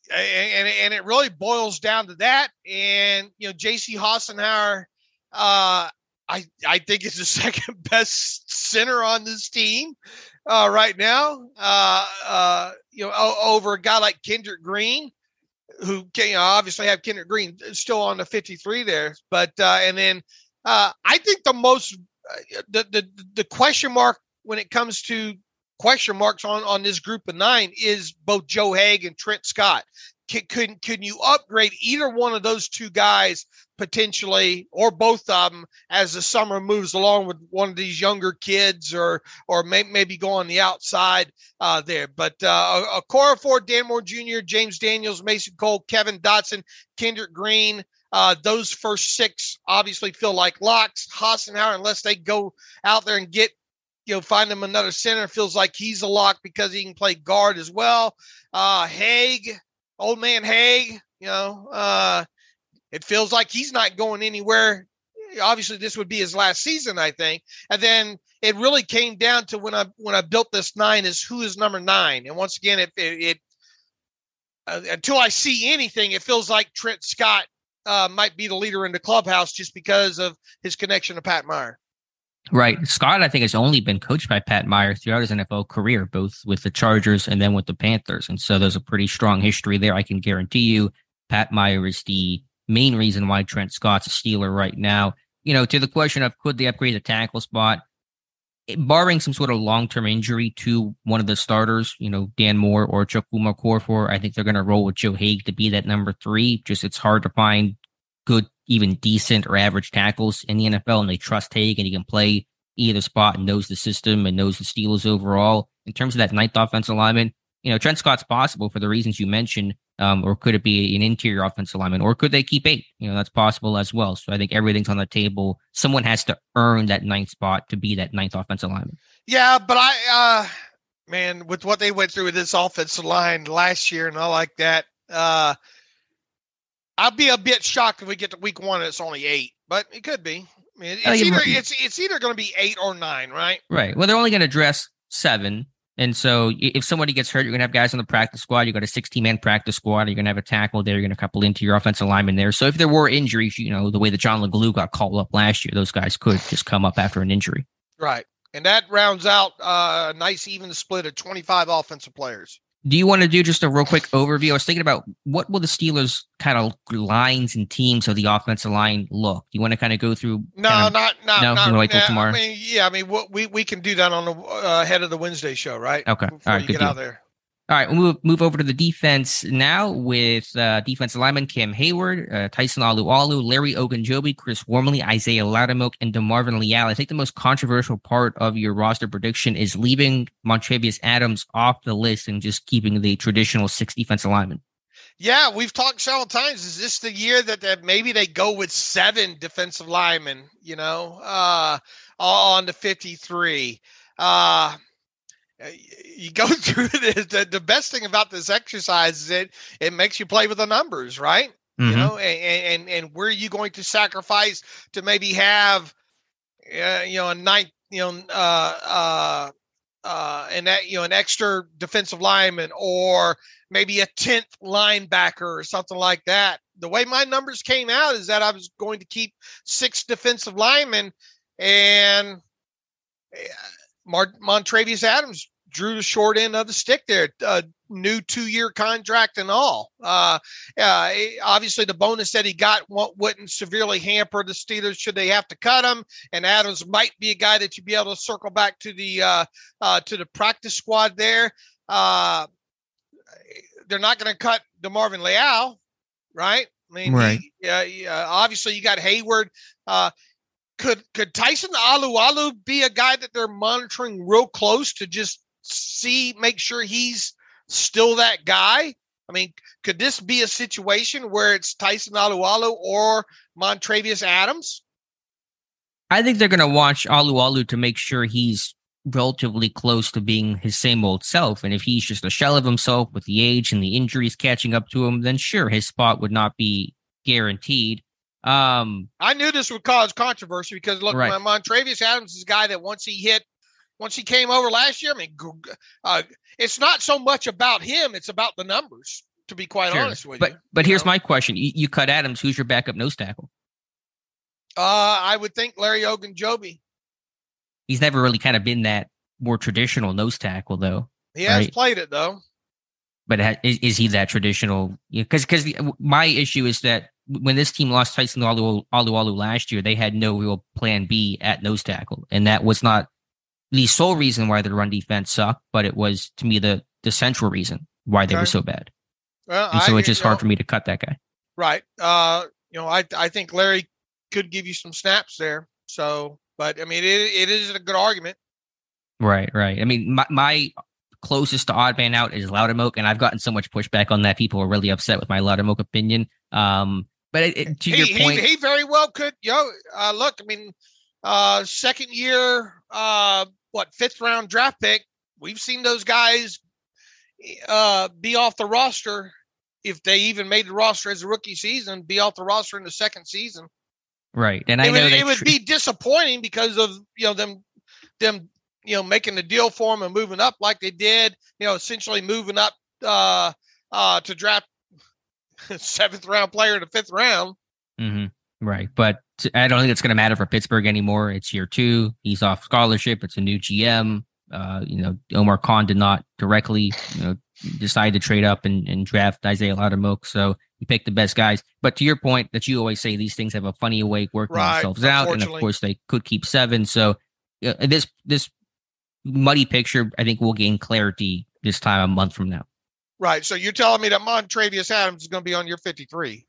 And it really boils down to that. And, J.C. Hassenauer, I think is the second best center on this team right now, over a guy like Kendrick Green, who can obviously have Kendrick Green still on the 53 there. But and then I think the most the question mark when it comes to question marks on this group of 9 is both Joe Haig and Trent Scott. Can you upgrade either one of those two guys potentially, or both of them, as the summer moves along with one of these younger kids, or maybe go on the outside there? But Okorafor, Dan Moore Jr., James Daniels, Mason Cole, Kevin Dodson, Kendrick Green, those first 6 obviously feel like locks. Hassenauer, unless they go out there and get, find them another center, feels like he's a lock because he can play guard as well. Haig, old man Haig, it feels like he's not going anywhere. Obviously, this would be his last season, I think. And then it really came down to when I built this 9 is who is number 9. And once again, it until I see anything, it feels like Trent Scott might be the leader in the clubhouse just because of his connection to Pat Meyer. Right. Scott, I think, has only been coached by Pat Meyer throughout his NFL career, both with the Chargers and then with the Panthers. And so there's a pretty strong history there. I can guarantee you Pat Meyer is the main reason why Trent Scott's a Steeler right now. To the question of could they upgrade the tackle spot, barring some sort of long-term injury to one of the starters, Dan Moore or Chukwuma Okorafor, I think they're going to roll with Joe Haig to be that number 3. Just it's hard to find good, even decent or average tackles in the NFL, and they trust Haig, and he can play either spot and knows the system and knows the Steelers overall. In terms of that 9th offensive lineman, Trent Scott's possible for the reasons you mentioned, or could it be an interior offensive lineman, or could they keep 8? That's possible as well. So I think everything's on the table. Someone has to earn that 9th spot to be that 9th offensive lineman. Yeah, but man, with what they went through with this offensive line last year and all like that, I'll be a bit shocked if we get to week 1 and it's only 8, but it could be. I mean, it's either going to be 8 or 9, right? Right. Well, they're only going to dress 7. And so if somebody gets hurt, you're going to have guys on the practice squad. You've got a 16-man practice squad. You're going to have a tackle there. You're going to couple into your offensive lineman there. So if there were injuries, the way that John Leglue got called up last year, those guys could just come up after an injury. Right. And that rounds out a nice even split of 25 offensive players. Do you want to do just a real quick overview? I was thinking about what will the Steelers kind of lines and teams of the offensive line look? Do you want to kind of go through? Not wait till tomorrow. We can do that on the ahead of the Wednesday show, right? Okay. Before all right. you Good get deal. out there. All right, we'll move over to the defense now with defensive lineman Cam Hayward, Tyson Alualu, Larry Ogunjobi, Chris Wormley, Isaiah Loudermilk, and DeMarvin Leal. I think the most controversial part of your roster prediction is leaving Montravius Adams off the list and just keeping the traditional 6 defensive linemen. Yeah, we've talked several times. Is this the year that maybe they go with 7 defensive linemen, on the 53? You go through this. The best thing about this exercise is it makes you play with the numbers, right? Mm-hmm. And where are you going to sacrifice to maybe have, a ninth, an extra defensive lineman or maybe a 10th linebacker or something like that. The way my numbers came out is that I was going to keep 6 defensive linemen, and Montravius Adams drew the short end of the stick there, new 2-year contract and all. Obviously, the bonus that he got wouldn't severely hamper the Steelers should they have to cut him. And Adams might be a guy that you'd be able to circle back to the practice squad there. They're not going to cut DeMarvin Leal, right? I mean, right. Obviously, you got Hayward. Could Tyson Alualu be a guy that they're monitoring real close to just make sure he's still that guy? I mean, could this be a situation where it's Tyson Alualu or Montravius Adams? I think they're going to watch Alualu to make sure he's relatively close to being his same old self. And if he's just a shell of himself with the age and the injuries catching up to him, then sure, his spot would not be guaranteed. I knew this would cause controversy because look, right. Montravius Adams is a guy that once he came over last year, I mean, it's not so much about him. It's about the numbers, to be quite honest with you. But here's my question. You cut Adams. Who's your backup nose tackle? I would think Larry Ogunjobi. He's never really kind of been that more traditional nose tackle, though. He has played it, though. But is he that traditional? Because my issue is that when this team lost Tyson Alualu last year, they had no real plan B at nose tackle. And that was not the sole reason why the run defense sucked, but it was, to me, the central reason why they were so bad. Well, and so it's just hard for me to cut that guy. Right. I think Larry could give you some snaps there. So, but I mean, it is a good argument. Right. I mean, my closest to odd man out is Loudermilk, and I've gotten so much pushback on that. People are really upset with my Loudermilk opinion. But to your point, he very well could. Look, I mean, second year, 5th round draft pick. We've seen those guys be off the roster if they even made the roster as a rookie season. Be off the roster in the second season, right? And it would be disappointing because of them making the deal for him and moving up like they did. Essentially moving up to draft 7th round player in the 5th round. Mm-hmm. Right. But I don't think it's going to matter for Pittsburgh anymore. It's year 2. He's off scholarship. It's a new GM. Omar Khan did not directly, decide to trade up and draft Isaiah Loudermilk. So he picked the best guys. But to your point that you always say, these things have a funny way of working themselves out. And of course they could keep 7. So this muddy picture, I think, will gain clarity this time a month from now. Right. So you're telling me that Montravius Adams is going to be on your 53?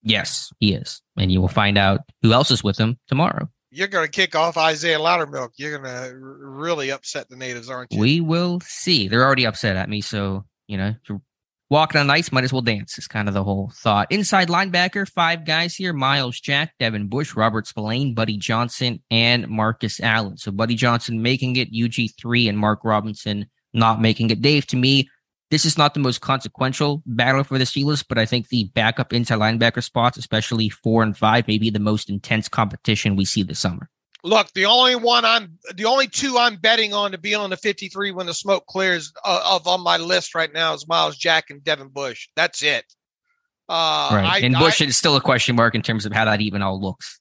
Yes, he is. And you will find out who else is with him tomorrow. You're going to kick off Isaiah Loudermilk. You're going to really upset the natives, aren't you? We will see. They're already upset at me. So, if you're walking on ice, might as well dance is kind of the whole thought. Inside linebacker, 5 guys here: Miles Jack, Devin Bush, Robert Spillane, Buddy Johnson, and Marcus Allen. So Buddy Johnson making it, UG3, and Mark Robinson not making it. Dave, to me, this is not the most consequential battle for the Steelers, but I think the backup inside linebacker spots, especially 4 and 5, may be the most intense competition we see this summer. Look, the only two I'm betting on to be on the 53 when the smoke clears on my list right now is Miles Jack and Devin Bush. That's it. Right. And Bush is still a question mark in terms of how that even all looks.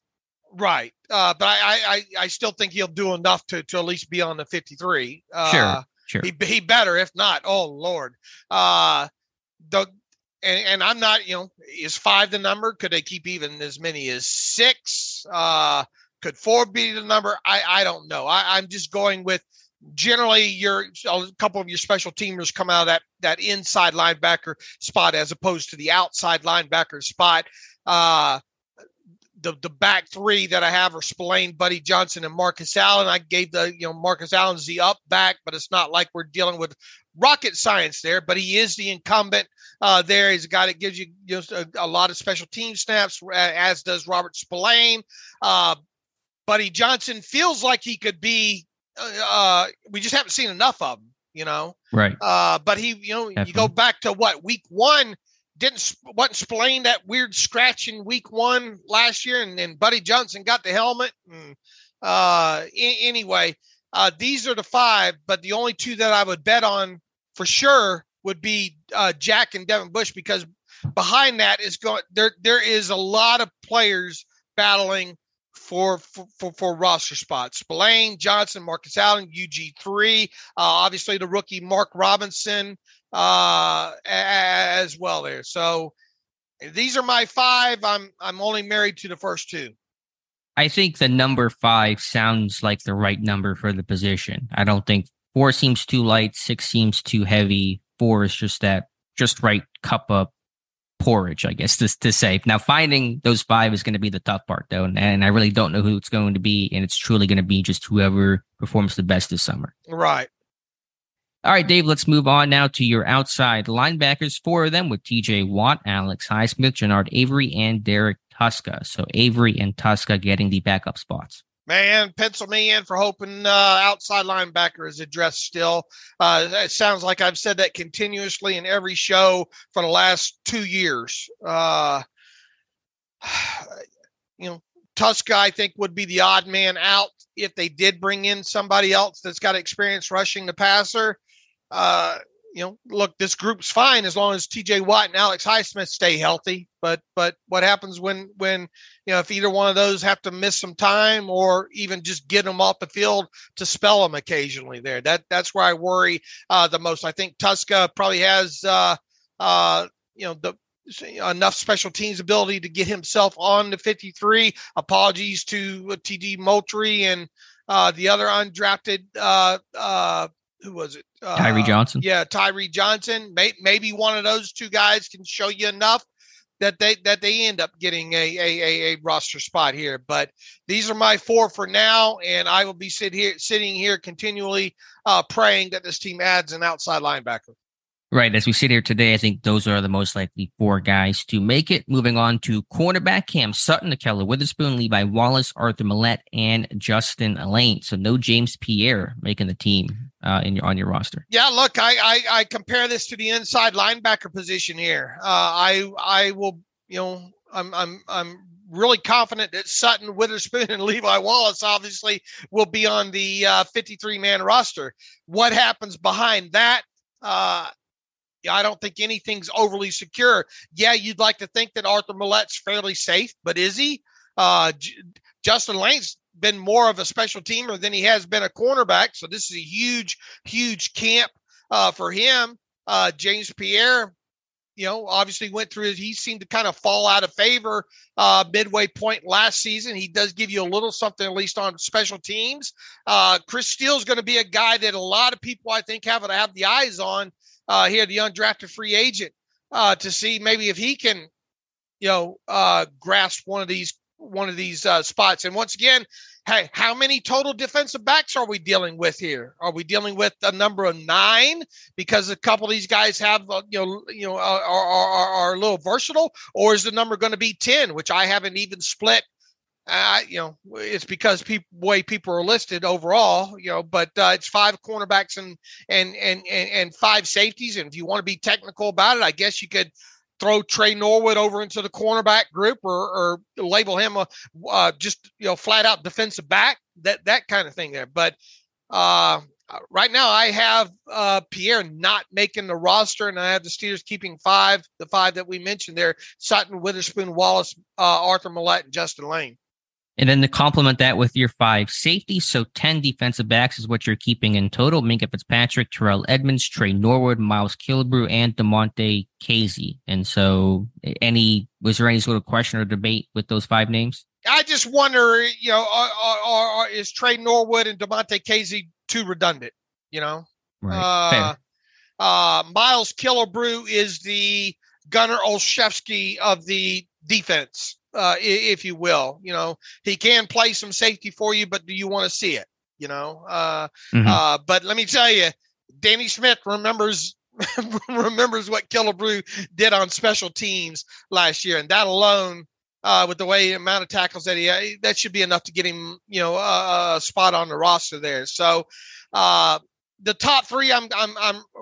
Right. But I still think he'll do enough to at least be on the 53. Sure. He better, if not, oh Lord. And I'm not, is 5 the number? Could they keep even as many as 6? Could 4 be the number? I don't know. I'm just going with generally a couple of your special teamers come out of that inside linebacker spot as opposed to the outside linebacker spot. The back 3 that I have are Spillane, Buddy Johnson, and Marcus Allen. I gave Marcus Allen's the up back, but it's not like we're dealing with rocket science there. But he is the incumbent there. He's a guy that gives you a lot of special team snaps, as does Robert Spillane. Buddy Johnson feels like he could be. We just haven't seen enough of him, Right. But he, you go back to week 1. Wasn't Spillane that weird scratch in week 1 last year, and Buddy Johnson got the helmet. Anyway, these are the 5, but the only 2 that I would bet on for sure would be Jack and Devin Bush, because behind that is there is a lot of players battling for roster spots. Spillane, Johnson, Marcus Allen, UG3, obviously the rookie Mark Robinson as well there. So these are my 5. I'm only married to the first 2. I think the number 5 sounds like the right number for the position. I don't think 4 seems too light, 6 seems too heavy. 4 is just right cup of porridge, I guess, to say. Now, finding those 5 is going to be the tough part, though, and I really don't know who it's going to be, and it's truly going to be just whoever performs the best this summer. Right. All right, Dave, let's move on now to your outside linebackers, 4 of them with TJ Watt, Alex Highsmith, Jannard Avery, and Derek Tuska. So Avery and Tuska getting the backup spots. Man, pencil me in for hoping outside linebacker is addressed still. It sounds like I've said that continuously in every show for the last 2 years. Tuska, I think, would be the odd man out if they did bring in somebody else that's got experience rushing the passer. Look, this group's fine as long as TJ Watt and Alex Highsmith stay healthy. But what happens when if either one of those have to miss some time or even just get them off the field to spell them occasionally there? That's where I worry the most. I think Tuska probably has enough special teams ability to get himself on the 53. Apologies to TD Moultrie and the other undrafted who was it? Tyree Johnson. Yeah, Tyree Johnson. Maybe one of those 2 guys can show you enough that they end up getting a roster spot here. But these are my 4 for now, and I will be sitting here continually praying that this team adds an outside linebacker. Right. As we sit here today, I think those are the most likely 4 guys to make it. Moving on to cornerback, Cam Sutton, Ahkello Witherspoon, Levi Wallace, Arthur Millette, and Justin Lane. So no James Pierre making the team on your roster. Yeah, look, I compare this to the inside linebacker position here. I will, I'm really confident that Sutton, Witherspoon, and Levi Wallace obviously will be on the 53-man roster. What happens behind that? I don't think anything's overly secure. Yeah, you'd like to think that Arthur Millette's fairly safe, but is he? Justin Lane's been more of a special teamer than he has been a cornerback, so this is a huge, huge camp for him. James Pierre, obviously went through it. He seemed to kind of fall out of favor midway point last season. He does give you a little something, at least on special teams. Chris Steele is going to be a guy that a lot of people, I think, have the eyes on here, the undrafted free agent, to see maybe if he can, grasp one of these spots. And once again, hey, how many total defensive backs are we dealing with here? Are we dealing with a number of 9 because a couple of these guys have, are a little versatile, or is the number going to be 10, which I haven't even split? It's because way people are listed overall, but it's 5 cornerbacks and 5 safeties. And if you want to be technical about it, I guess you could throw Trey Norwood over into the cornerback group or label him just flat out defensive back, that kind of thing there. But right now I have Pierre not making the roster, and I have the Steelers keeping the five that we mentioned there: Sutton, Witherspoon, Wallace, Arthur Millette, and Justin Lane. And then to complement that with your 5 safeties, so 10 defensive backs is what you're keeping in total. Minka Fitzpatrick, Terrell Edmonds, Trey Norwood, Miles Killebrew, and DeMonte Casey. And so was there any sort of question or debate with those 5 names? I just wonder, is Trey Norwood and DeMonte Casey too redundant? Right. Miles Killebrew is the Gunnar Olszewski of the defense. If you will, he can play some safety for you, but do you want to see it? But let me tell you, Danny Smith remembers what Killebrew did on special teams last year, and that alone, with the amount of tackles that should be enough to get him, a spot on the roster there. So, the top 3, I'm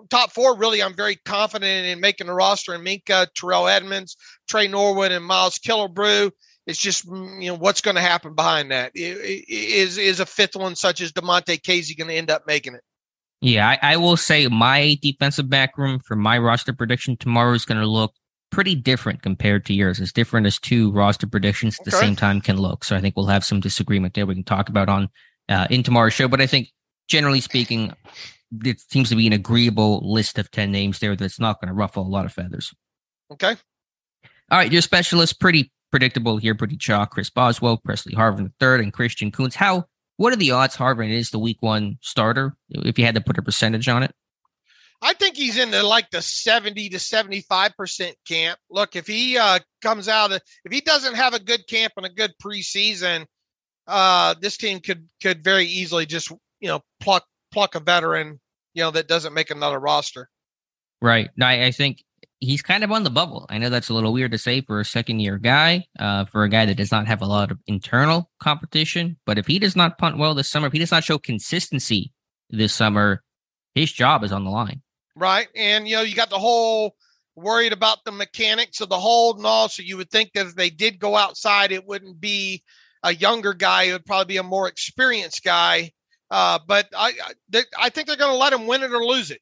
top 4. Really, I'm very confident in making the roster. And Minka, Terrell Edmonds, Trey Norwood, and Miles Killebrew. It's just what's going to happen behind that. Is a 5th one such as DeMonte Casey going to end up making it? Yeah, I will say my defensive back room for my roster prediction tomorrow is going to look pretty different compared to yours. As different as 2 roster predictions at the same time can look. So I think we'll have some disagreement there we can talk about on in tomorrow's show. But I think, generally speaking, it seems to be an agreeable list of 10 names there that's not going to ruffle a lot of feathers. Okay. All right, your specialists, pretty predictable here, pretty chalk. Chris Boswell, Presley Harvin III, and Christian Kuntz. What are the odds Harvin is the week 1 starter, if you had to put a percentage on it? I think he's in the 70 to 75% camp. Look, if he comes out, if he doesn't have a good camp and a good preseason, this team could very easily just pluck a veteran that doesn't make another roster. Right. No, I think he's kind of on the bubble. I know that's a little weird to say for a second-year guy, for a guy that does not have a lot of internal competition. But if he does not punt well this summer, if he does not show consistency this summer, his job is on the line. Right. And, you got the whole worried about the mechanics of the hold and all. So you would think that if they did go outside, it wouldn't be a younger guy. It would probably be a more experienced guy. But I think they're going to let him win it or lose it,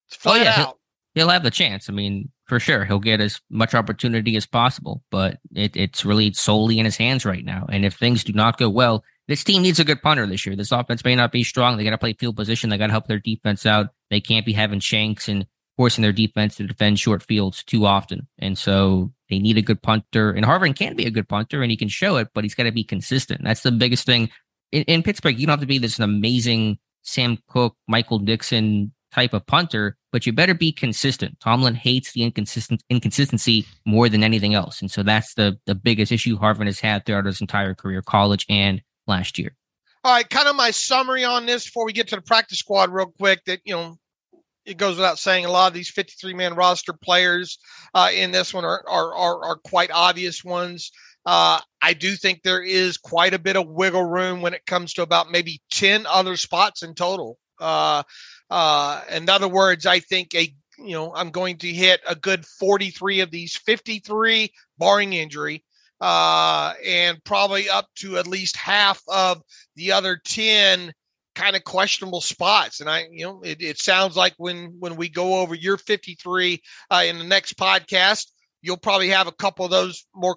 flat out. He'll have the chance. I mean, for sure, he'll get as much opportunity as possible, but it's really solely in his hands right now. And if things do not go well, this team needs a good punter this year. This offense may not be strong. They got to play field position. They got to help their defense out. They can't be having shanks and forcing their defense to defend short fields too often. And so they need a good punter. And Harvin can be a good punter, and he can show it, but he's got to be consistent. That's the biggest thing. In Pittsburgh, you don't have to be this amazing Sam Cook, Michael Dixon type of punter, but you better be consistent. Tomlin hates the inconsistency more than anything else. And so that's the biggest issue Harvin has had throughout his entire career, college and last year. All right, kind of my summary on this before we get to the practice squad real quick, that, it goes without saying a lot of these 53-man roster players in this one are quite obvious ones. I do think there is quite a bit of wiggle room when it comes to about maybe 10 other spots in total. In other words, I think I'm going to hit a good 43 of these 53, barring injury, and probably up to at least half of the other 10 kind of questionable spots. And it sounds like when we go over your 53 in the next podcast, you'll probably have a couple of those more,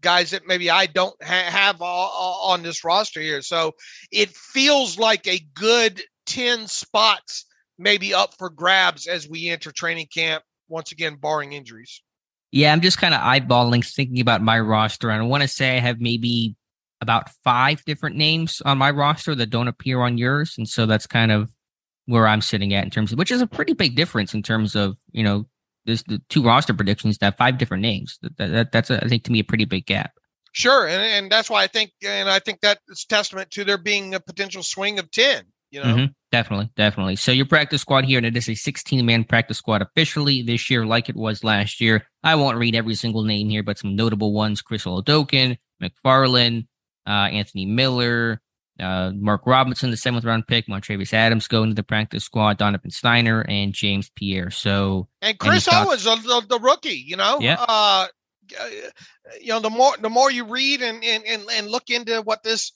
guys that maybe I don't have on this roster here. So it feels like a good 10 spots maybe up for grabs as we enter training camp, once again, barring injuries. Yeah, I'm just kind of eyeballing, thinking about my roster. And I want to say I have maybe about 5 different names on my roster that don't appear on yours. And so that's kind of where I'm sitting at in terms of, which is a pretty big difference in terms of, there's the 2 roster predictions that have 5 different names. That's I think, to me, a pretty big gap. Sure. And that's why I think that is testament to there being a potential swing of 10, Mm-hmm. Definitely. So your practice squad here, and it is a 16-man practice squad officially this year, like it was last year. I won't read every single name here, but some notable ones: Chris Oladokun, McFarland, Anthony Miller, Mark Robinson, the 7th round pick, Montravius Adams going to the practice squad, Donovan Steiner, and James Pierre. So, and Chris Owens, the rookie, yeah. The more you read and look into what this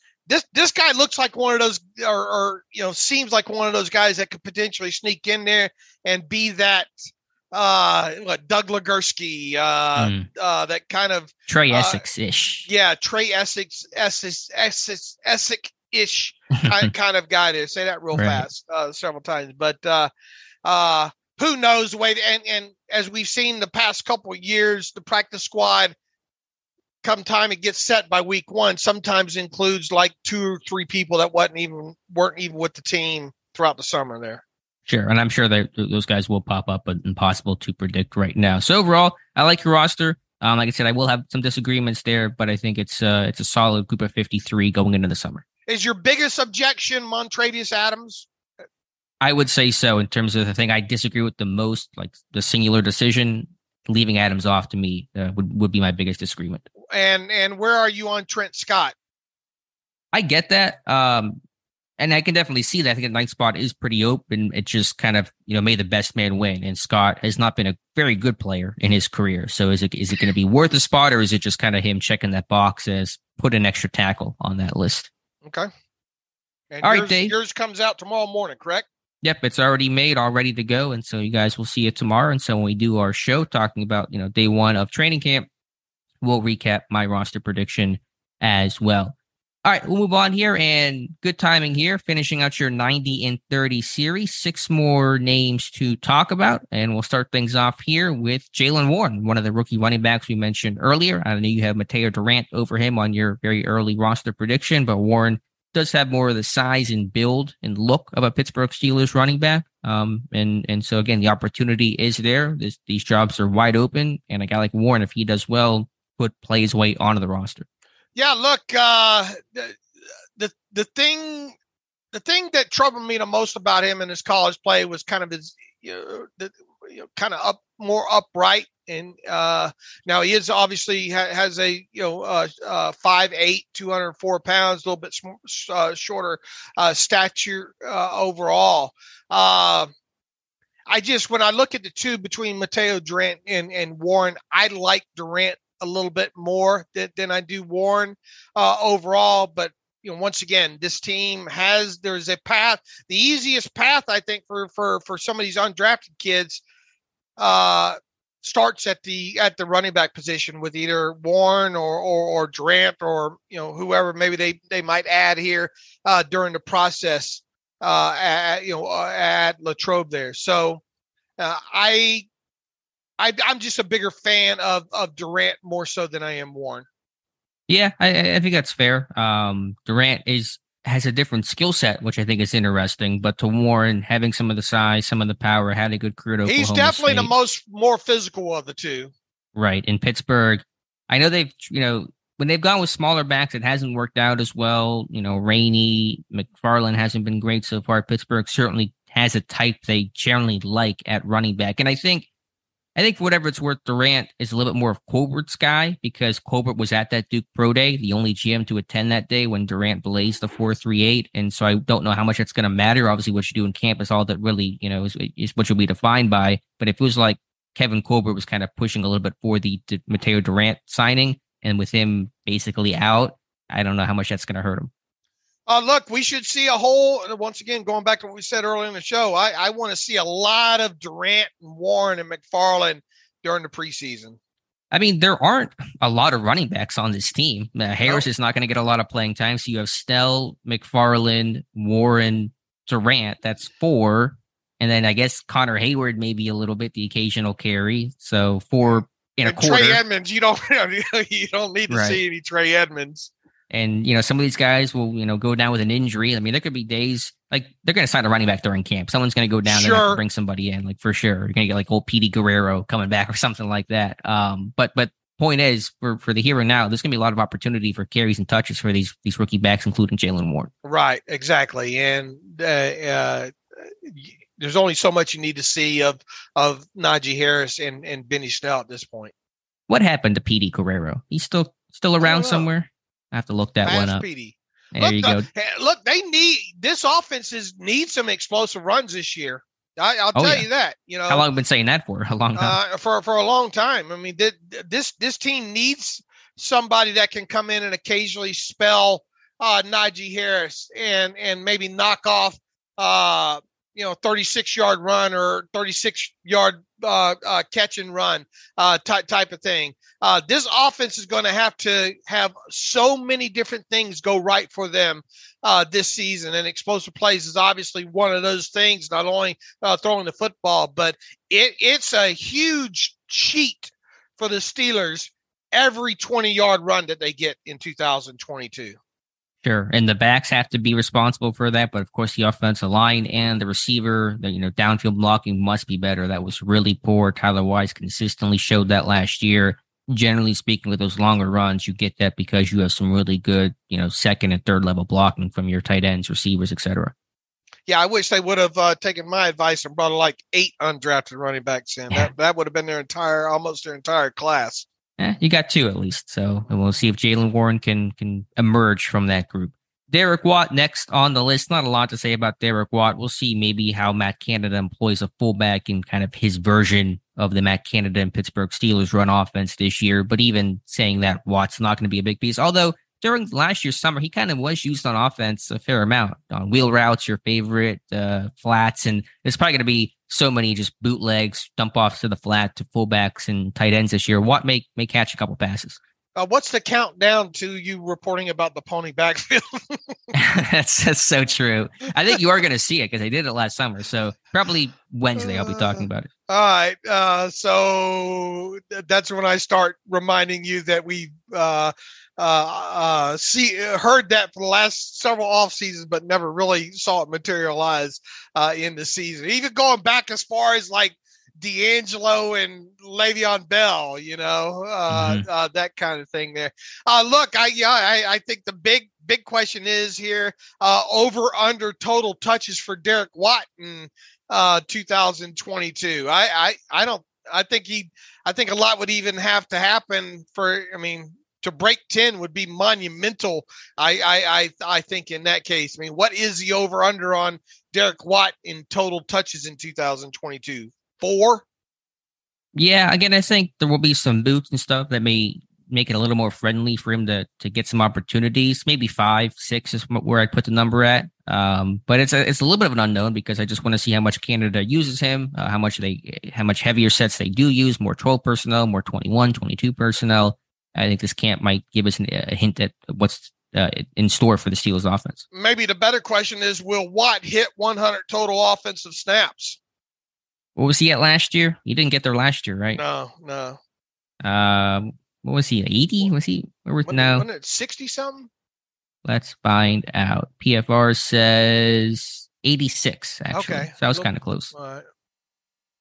guy looks like, one of those, or seems like one of those guys that could potentially sneak in there and be that Doug Legursky, that kind of Trey Essex-ish. Yeah, Trey Essex-ish kind of guy there. Say that real fast several times. But who knows the way, and as we've seen the past couple of years, the practice squad, come time it gets set by week 1, sometimes includes like 2 or 3 people that weren't even with the team throughout the summer there. Sure, and I'm sure that those guys will pop up, but impossible to predict right now. So overall, I like your roster. Like I said, I will have some disagreements there, but I think it's a solid group of 53 going into the summer. Is your biggest objection Montravius Adams? I would say so, in terms of the thing I disagree with the most, like the singular decision, leaving Adams off to me would be my biggest disagreement. And where are you on Trent Scott? I get that. And I can definitely see that. I think the 9th spot is pretty open. It just kind of, made the best man win. And Scott has not been a very good player in his career. So is it going to be worth a spot, or is it just kind of him checking that box as put an extra tackle on that list? Okay. And all right, Dave. Yours comes out tomorrow morning, correct? Yep, it's already made, all ready to go. And so you guys will see it tomorrow. And so when we do our show talking about, day 1 of training camp, we'll recap my roster prediction as well. All right, we'll move on here, and good timing here, finishing out your 90 and 30 series. 6 more names to talk about, and we'll start things off here with Jaylen Warren, one of the rookie running backs we mentioned earlier. I know you have Mateo Durant over him on your very early roster prediction, but Warren does have more of the size and build and look of a Pittsburgh Steelers running back. And so, again, the opportunity is there. These jobs are wide open, and a guy like Warren, if he does well, could play his way onto the roster. Yeah, look, the thing that troubled me the most about him in his college play was kind of his, kind of more upright, and now he is obviously has a 5'8", 204 pounds, a little bit shorter stature overall. When I look at the two between Mateo Durant and Warren, I like Durant a little bit more than I do Warren overall. But, once again, this team there's a path. The easiest path, I think, for some of these undrafted kids starts at the running back position with either Warren or Durant or, whoever maybe they might add here during the process at Latrobe there. So I'm just a bigger fan of Durant more so than I am Warren. Yeah, I think that's fair. Durant has a different skill set, which I think is interesting. But to Warren, having some of the size, some of the power, had a good career at Oklahoma He's definitely State. the more physical of the two. Right. In Pittsburgh, I know they've, when they've gone with smaller backs, it hasn't worked out as well. Rainey, McFarland hasn't been great so far. Pittsburgh certainly has a type they generally like at running back. And I think for whatever it's worth, Durant is a little bit more of Colbert's guy, because Colbert was at that Duke Pro Day, the only GM to attend that day when Durant blazed the 4.38. And so I don't know how much it's going to matter. Obviously, what you do in camp is all that really, is what you'll be defined by. But if it was like Kevin Colbert was kind of pushing a little bit for the Mateo Durant signing, and with him basically out, I don't know how much that's going to hurt him. Look, we should see once again, going back to what we said earlier in the show, I want to see a lot of Durant and Warren and McFarland during the preseason. I mean, there aren't a lot of running backs on this team. Harris is not going to get a lot of playing time. So you have Snell, McFarland, Warren, Durant. That's 4. And then I guess Connor Hayward maybe a little bit, the occasional carry. So 4 and a quarter. Trey Edmonds, you don't need to see any Trey Edmonds. And, some of these guys will, go down with an injury. I mean, there could be days like they're going to sign a running back during camp. Someone's going to go down there and bring somebody in, like for sure. You're going to get like old Petey Guerrero coming back or something like that. But point is, for the here and now, there's going to be a lot of opportunity for carries and touches for these rookie backs, including Jaylen Warren. Right, exactly. And there's only so much you need to see of Najee Harris and Benny Snell at this point. What happened to Petey Guerrero? He's still around somewhere? I have to look that one up. Petey. There you go. Look, this offense needs some explosive runs this year. I'll tell you that. You know, how long have you been saying that for? A long time. For a long time. I mean, this team needs somebody that can come in and occasionally spell Najee Harris and maybe knock off 36-yard run or 36-yard catch and run type of thing. This offense is going to have so many different things go right for them this season, and explosive plays is obviously one of those things. Not only throwing the football, but it's a huge cheat for the Steelers every 20-yard run that they get in 2022. Sure, and the backs have to be responsible for that, but of course the offensive line and the receiver, downfield blocking must be better. That was really poor. Tyler Wise consistently showed that last year. Generally speaking, with those longer runs, you get that because you have some really good, second and third level blocking from your tight ends, receivers, etc. Yeah, I wish they would have taken my advice and brought like 8 undrafted running backs in. That would have been almost their entire class. You got 2 at least. So we'll see if Jaylen Warren can emerge from that group. Derek Watt next on the list. Not a lot to say about Derek Watt. We'll see maybe how Matt Canada employs a fullback in kind of his version of the Matt Canada and Pittsburgh Steelers run offense this year. But even saying that, Watt's not going to be a big piece. Although during last year's summer, he kind of was used on offense a fair amount on wheel routes, your favorite flats. And there's probably going to be so many just bootlegs, dump offs to the flat to fullbacks and tight ends this year. Watt may catch a couple passes. What's the countdown to you reporting about the pony backfield? That's so true. I think you are going to see it because they did it last summer. So probably Wednesday I'll be talking about it. All right. So that's when I start reminding you that we've heard that for the last several off seasons, but never really saw it materialize in the season. Even going back as far as like D'Angelo and Le'Veon Bell, that kind of thing there. Look, I think the big question is here, over under total touches for Derek Watt in 2022. I think a lot would even have to happen to break 10 would be monumental. I think in that case. I mean, what is the over under on Derek Watt in total touches in 2022? 4? Yeah, again, I think there will be some boots and stuff that may make it a little more friendly for him to get some opportunities. Maybe 5, 6 is where I put the number at. But it's a little bit of an unknown because I just want to see how much Canada uses him, how much heavier sets they do use, more 12 personnel, more 21, 22 personnel. I think this camp might give us a hint at what's in store for the Steelers offense. Maybe the better question is, will Watt hit 100 total offensive snaps? What was he at last year? He didn't get there last year, right? No. What was he? 80? Was he? Wasn't it 60 something? Let's find out. PFR says 86. Actually, okay, so that was kind of close. All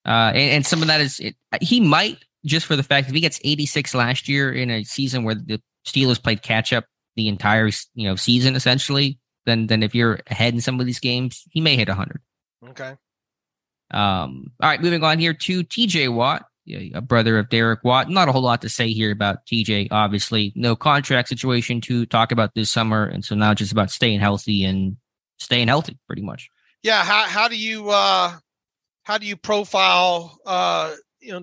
right. And some of that is he might, just for the fact if he gets 86 last year in a season where the Steelers played catch up the entire season essentially, then if you're ahead in some of these games, he may hit 100. Okay. All right, moving on here to TJ Watt, a brother of Derek Watt. Not a whole lot to say here about TJ, obviously. No contract situation to talk about this summer, and so now just about staying healthy pretty much. Yeah, how do you profile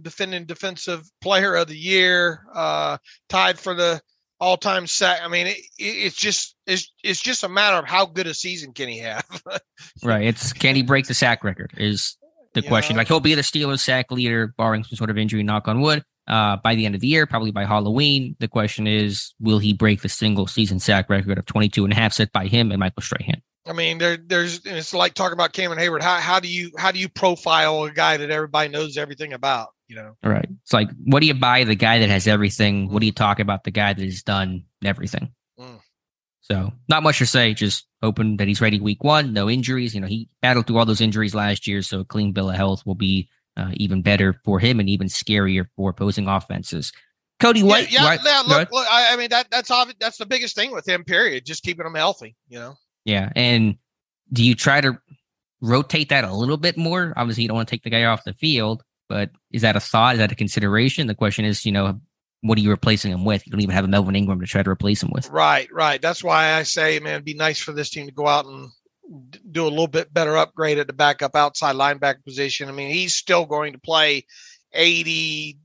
defending defensive player of the year, tied for the all-time sack? I mean, it's just a matter of how good a season can he have. Right. Can he break the sack record is the question. Like, he'll be the Steelers sack leader, barring some sort of injury, knock on wood, by the end of the year, probably by Halloween. The question is, will he break the single season sack record of 22.5 set by him and Michael Strahan? I mean, it's like talking about Cameron Hayward. How do you profile a guy that everybody knows everything about? All right. It's like, what do you buy the guy that has everything? What do you talk about the guy that has done everything? So not much to say, just hoping that he's ready week 1, no injuries. He battled through all those injuries last year, so a clean bill of health will be even better for him and even scarier for opposing offenses. Cody White. Yeah, look, I mean, that's obvious. That's the biggest thing with him, period. Just keeping him healthy, Yeah, and do you try to rotate that a little bit more? Obviously, you don't want to take the guy off the field, but is that a thought? Is that a consideration? The question is, what are you replacing him with? You don't even have a Melvin Ingram to try to replace him with. Right. That's why I say, man, it'd be nice for this team to go out and do a little bit better upgrade at the backup outside linebacker position. I mean, he's still going to play 80,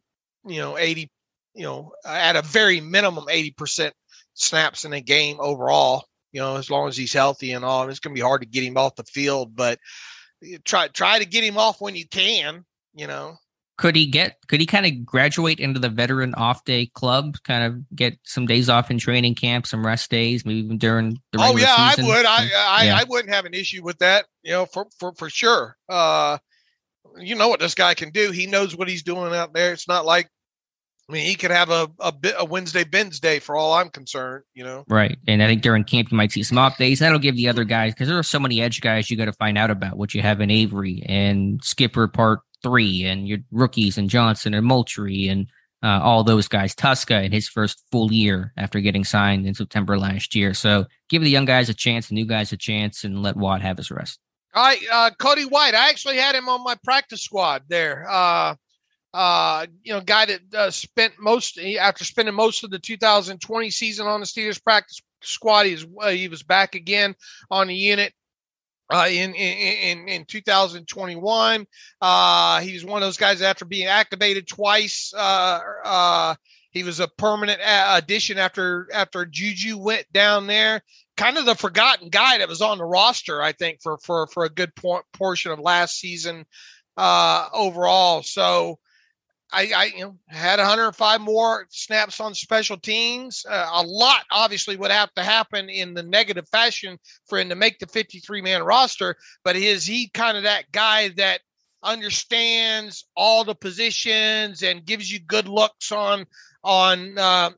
at a very minimum 80% snaps in a game overall, as long as he's healthy and all. And it's going to be hard to get him off the field, but try to get him off when you can, Could he kind of graduate into the veteran off day club, kind of get some days off in training camp, some rest days, maybe even during the regular season? I would. I wouldn't have an issue with that, for sure. You know what this guy can do. He knows what he's doing out there. It's not like, he could have a Wednesday Ben's day for all I'm concerned, Right. And I think during camp, you might see some off days. That'll give the other guys, because there are so many edge guys you got to find out about, what you have in Avery and Skipper Part 3 and your rookies and Johnson and Moultrie and all those guys. Tuska in his first full year after getting signed in September last year. So give the young guys a chance, the new guys a chance, and let Watt have his rest. All right. Cody White, I actually had him on my practice squad there. Guy that after spending most of the 2020 season on the Steelers practice squad, he was back again on the unit in 2021. He was one of those guys after being activated twice. He was a permanent addition after Juju went down there. Kind of the forgotten guy that was on the roster, I think, for a good portion of last season overall. So I had 105 more snaps on special teams. A lot obviously would have to happen in the negative fashion for him to make the 53-man roster, but is he kind of that guy that understands all the positions and gives you good looks on the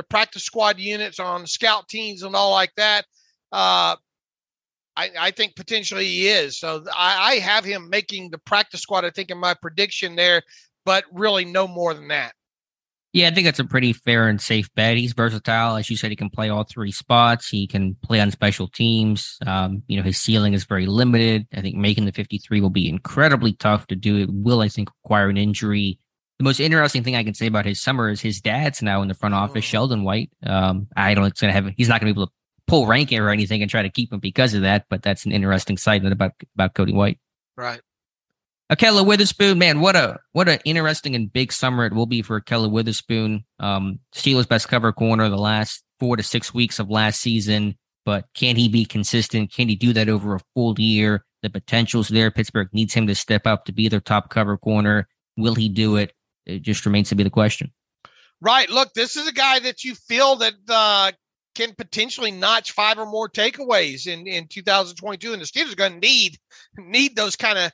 practice squad units, on the scout teams and all like that? I think potentially he is. So I have him making the practice squad, I think, in my prediction there, but really no more than that. Yeah, I think that's a pretty fair and safe bet. He's versatile. As you said, he can play all three spots. He can play on special teams. His ceiling is very limited. I think making the 53 will be incredibly tough to do. It will, I think, require an injury. The most interesting thing I can say about his summer is his dad's now in the front office, Sheldon White. He's not going to be able to pull ranking or anything and try to keep him because of that, but that's an interesting side note about Cody White. Right. Ahkello Witherspoon, man, what a interesting and big summer it will be for Ahkello Witherspoon. Steelers' best cover corner the last 4 to 6 weeks of last season, but can he be consistent? Can he do that over a full year? The potential's there. Pittsburgh needs him to step up to be their top cover corner. Will he do it? It just remains to be the question. Right. Look, this is a guy that you feel that can potentially notch 5 or more takeaways in 2022, and the Steelers are going to need those kind of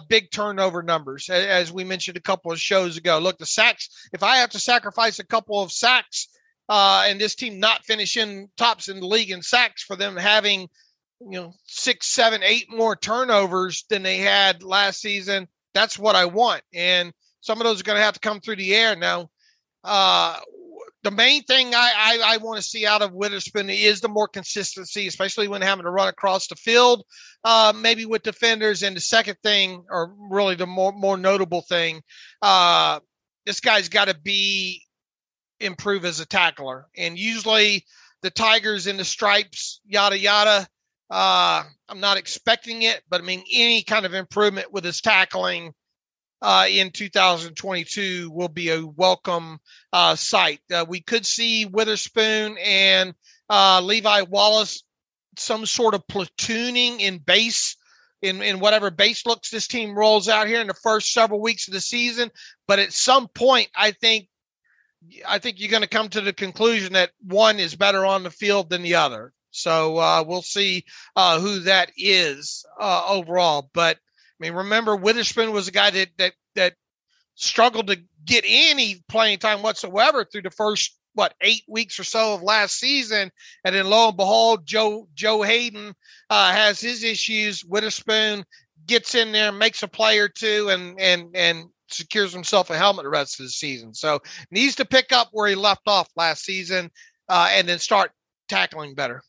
big turnover numbers, as we mentioned a couple of shows ago. Look, the sacks, if I have to sacrifice a couple of sacks and this team not finishing tops in the league in sacks for them having 6, 7, 8 more turnovers than they had last season, that's what I want. And some of those are going to have to come through the air. Now, the main thing I want to see out of Witherspoon is the more consistency, especially when having to run across the field, maybe with defenders. And the second thing, or really the more notable thing, this guy's got to improve as a tackler. And usually the Tigers and the stripes, yada, yada, I'm not expecting it, but I mean, any kind of improvement with his tackling in 2022 will be a welcome sight. We could see Witherspoon and Levi Wallace, some sort of platooning in base, in whatever base looks this team rolls out here in the first several weeks of the season. But at some point, I think you're going to come to the conclusion that one is better on the field than the other. So we'll see who that is overall. But I mean, remember, Witherspoon was a guy that struggled to get any playing time whatsoever through the first 8 weeks or so of last season, and then lo and behold, Joe Hayden has his issues. Witherspoon gets in there, makes a play or two, and secures himself a helmet the rest of the season. So needs to pick up where he left off last season, and then start tackling better.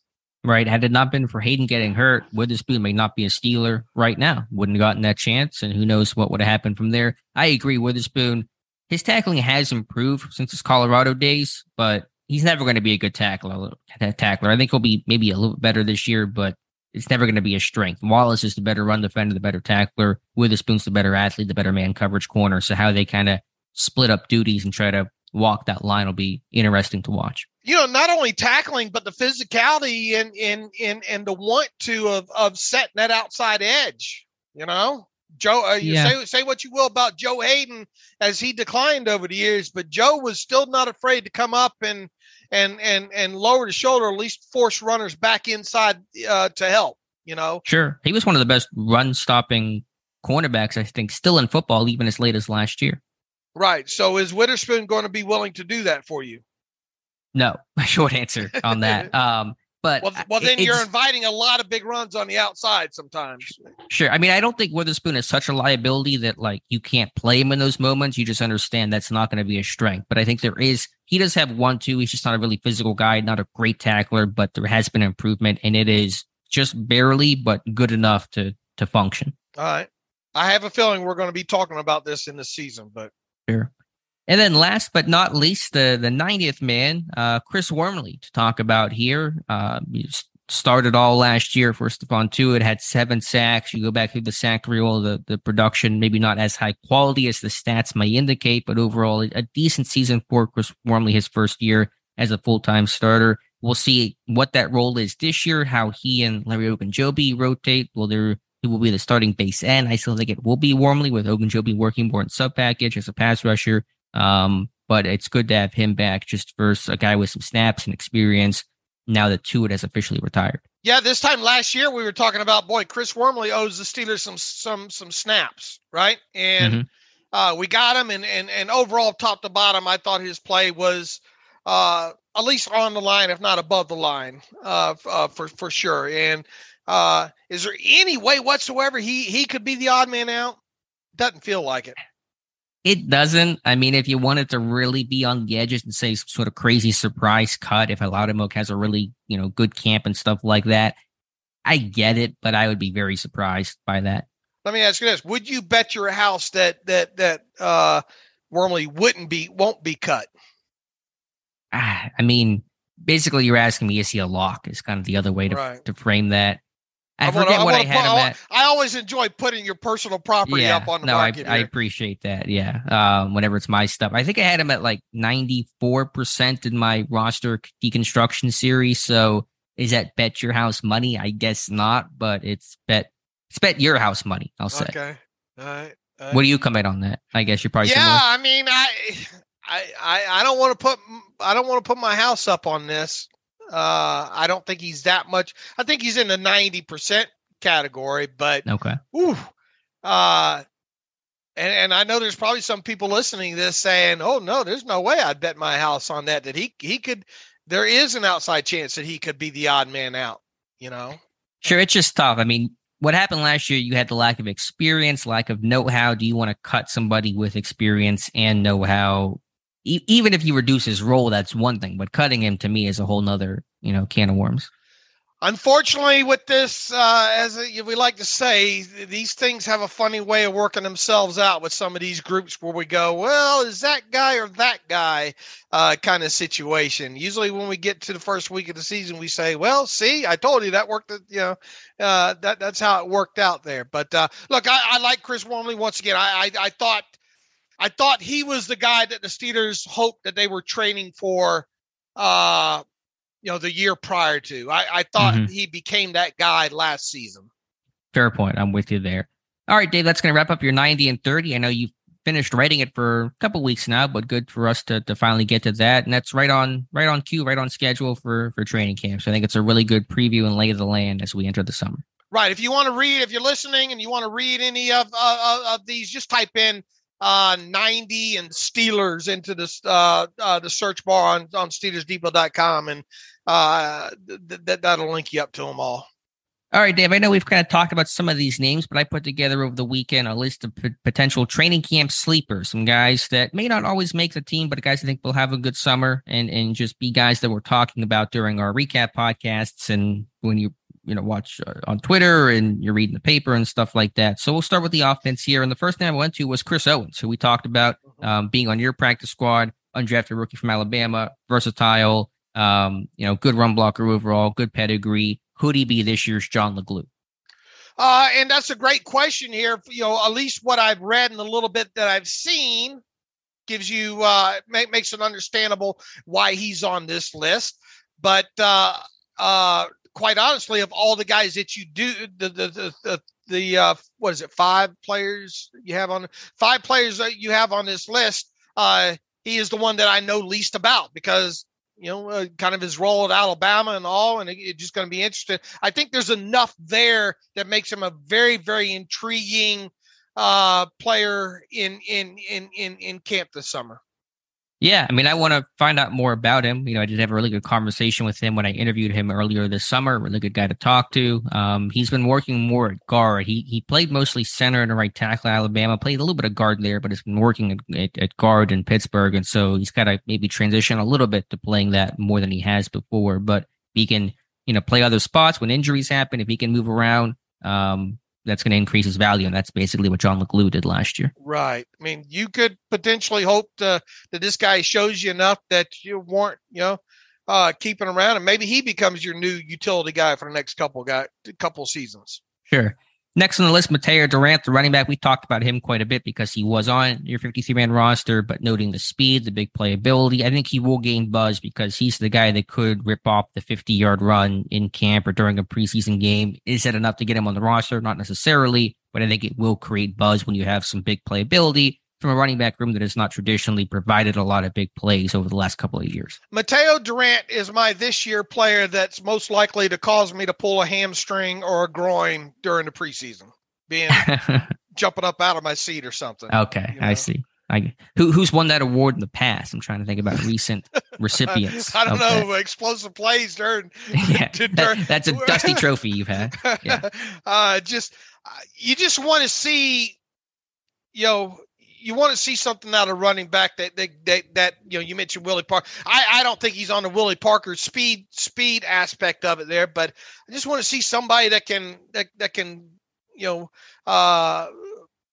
Right. Had it not been for Hayden getting hurt, Witherspoon may not be a Steeler right now. Wouldn't have gotten that chance, and who knows what would have happened from there. I agree. Witherspoon, his tackling has improved since his Colorado days, but he's never going to be a good tackler. I think he'll be maybe a little bit better this year, but it's never going to be a strength. Wallace is the better run defender, the better tackler. Witherspoon's the better athlete, the better man coverage corner. So how they kind of split up duties and try to walk that line will be interesting to watch. Not only tackling, but the physicality and the want to of setting that outside edge. Joe, say what you will about Joe Hayden as he declined over the years, but Joe was still not afraid to come up and lower the shoulder, at least force runners back inside to help. Sure, he was one of the best run stopping cornerbacks, I think, still in football, even as late as last year. Right. So is Witherspoon going to be willing to do that for you? No, short answer on that. But then you're inviting a lot of big runs on the outside sometimes. Sure. I mean, I don't think Witherspoon is such a liability that you can't play him in those moments. You just understand that's not going to be a strength. But I think he does have 1-2. He's just not a really physical guy, not a great tackler, but there has been improvement, and it is just barely, but good enough to function. All right. I have a feeling we're going to be talking about this in the season, but. Sure. And then last but not least, the 90th man, Chris Wormley, to talk about here. He started all last year for Stephon Tuitt, had 7 sacks. You go back through the sack reel, the production, maybe not as high quality as the stats may indicate, but overall a decent season for Chris Wormley, his first year as a full-time starter. We'll see what that role is this year, how he and Larry Ogunjobi rotate. He will be the starting base end. I still think it will be Wormley, with Ogunjobi working more in sub-package as a pass rusher. But it's good to have him back just versus a guy with some snaps and experience now that Tuitt has officially retired. Yeah, this time last year we were talking about, Chris Wormley owes the Steelers some snaps, right? And we got him, and overall, top to bottom, I thought his play was at least on the line, if not above the line, for sure. And is there any way whatsoever he could be the odd man out? Doesn't feel like it. It doesn't. I mean, if you wanted to really be on the edges and say some sort of crazy surprise cut, if Latrobe has a really, good camp and stuff like that, I get it, but I would be very surprised by that. Let me ask you this. Would you bet your house that Wormley won't be cut? I mean, basically you're asking me, is he a lock? Is kind of the other way to frame that. I forget what I had him at. I always enjoy putting your personal property up on the market. I appreciate that. Yeah. Whenever it's my stuff, I think I had him at 94% in my roster deconstruction series. So is that bet your house money? I guess not, but it's bet your house money, I'll say. Okay. All right. What do you come in on that? I guess you're probably similar. I mean, I don't want to put my house up on this. I don't think he's that much. I think he's in the 90% category, but okay. And I know there's probably some people listening to this saying, "Oh no, there's no way I'd bet my house on that he could." There is an outside chance that he could be the odd man out. Sure, it's just tough. I mean, what happened last year? You had the lack of experience, lack of know-how. Do you want to cut somebody with experience and know-how? Even if you reduce his role, that's one thing, but cutting him to me is a whole nother, can of worms. Unfortunately, with this, we like to say, these things have a funny way of working themselves out with some of these groups where we go, well, is that guy or that guy kind of situation. Usually when we get to the first week of the season, we say, well, see, I told you that worked, that's how it worked out there. But look, I like Chris Wormley once again. I thought he was the guy that the Steelers hoped that they were training for, the year prior to. I thought he became that guy last season. Fair point. I'm with you there. All right, Dave, that's going to wrap up your 90 and 30. I know you've finished writing it for a couple weeks now, but good for us to finally get to that. And that's right on cue, right on schedule for training camp. So I think it's a really good preview and lay of the land as we enter the summer. Right. If you want to read, if you're listening and you want to read any of these, just type in 90 and Steelers into the search bar on SteelersDepot.com, and that'll link you up to them all. All right, Dave, I know we've kind of talked about some of these names, but I put together over the weekend a list of potential training camp sleepers, some guys that may not always make the team, but guys I think will have a good summer and just be guys that we're talking about during our recap podcasts and when you watch on Twitter and you're reading the paper and stuff like that. So we'll start with the offense here. And the first name I went to was Chris Owens, who we talked about being on your practice squad, undrafted rookie from Alabama, versatile, good run blocker overall, good pedigree. Who'd he be this year's John LeGlue? And that's a great question here. At least what I've read and a little bit that I've seen gives you makes it understandable why he's on this list. But quite honestly, of all the guys that you do, what is it, 5 players you have on this list, he is the one that I know least about because kind of his role at Alabama and all, and it's just going to be interesting. I think there's enough there that makes him a very, very intriguing player in camp this summer. Yeah, I mean, I want to find out more about him. I did have a really good conversation with him when I interviewed him earlier this summer. Really good guy to talk to. He's been working more at guard. He played mostly center and right tackle at Alabama, played a little bit of guard there, but has been working at guard in Pittsburgh. And so he's got to maybe transition a little bit to playing that more than he has before. But he can, play other spots when injuries happen. If he can move around, that's going to increase his value. And that's basically what John LeGlue did last year. Right. I mean, you could potentially hope that this guy shows you enough that you weren't, keeping around, and maybe he becomes your new utility guy for the next couple seasons. Sure. Next on the list, Mateo Durant, the running back. We talked about him quite a bit because he was on your 53-man roster, but noting the speed, the big playability, I think he will gain buzz because he's the guy that could rip off the 50-yard run in camp or during a preseason game. Is that enough to get him on the roster? Not necessarily, but I think it will create buzz when you have some big playability from a running back room that has not traditionally provided a lot of big plays over the last couple of years. Mateo Durant is my this year player that's most likely to cause me to pull a hamstring or a groin during the preseason, being jumping up out of my seat or something. Okay, I see. Who's won that award in the past? I'm trying to think about recent recipients. I don't know. Explosive plays during. Yeah, that's a dusty trophy you've had. Yeah. You just want to see, you want to see something out of running back that you mentioned Willie Parker. I don't think he's on the Willie Parker speed aspect of it there, but I just want to see somebody that can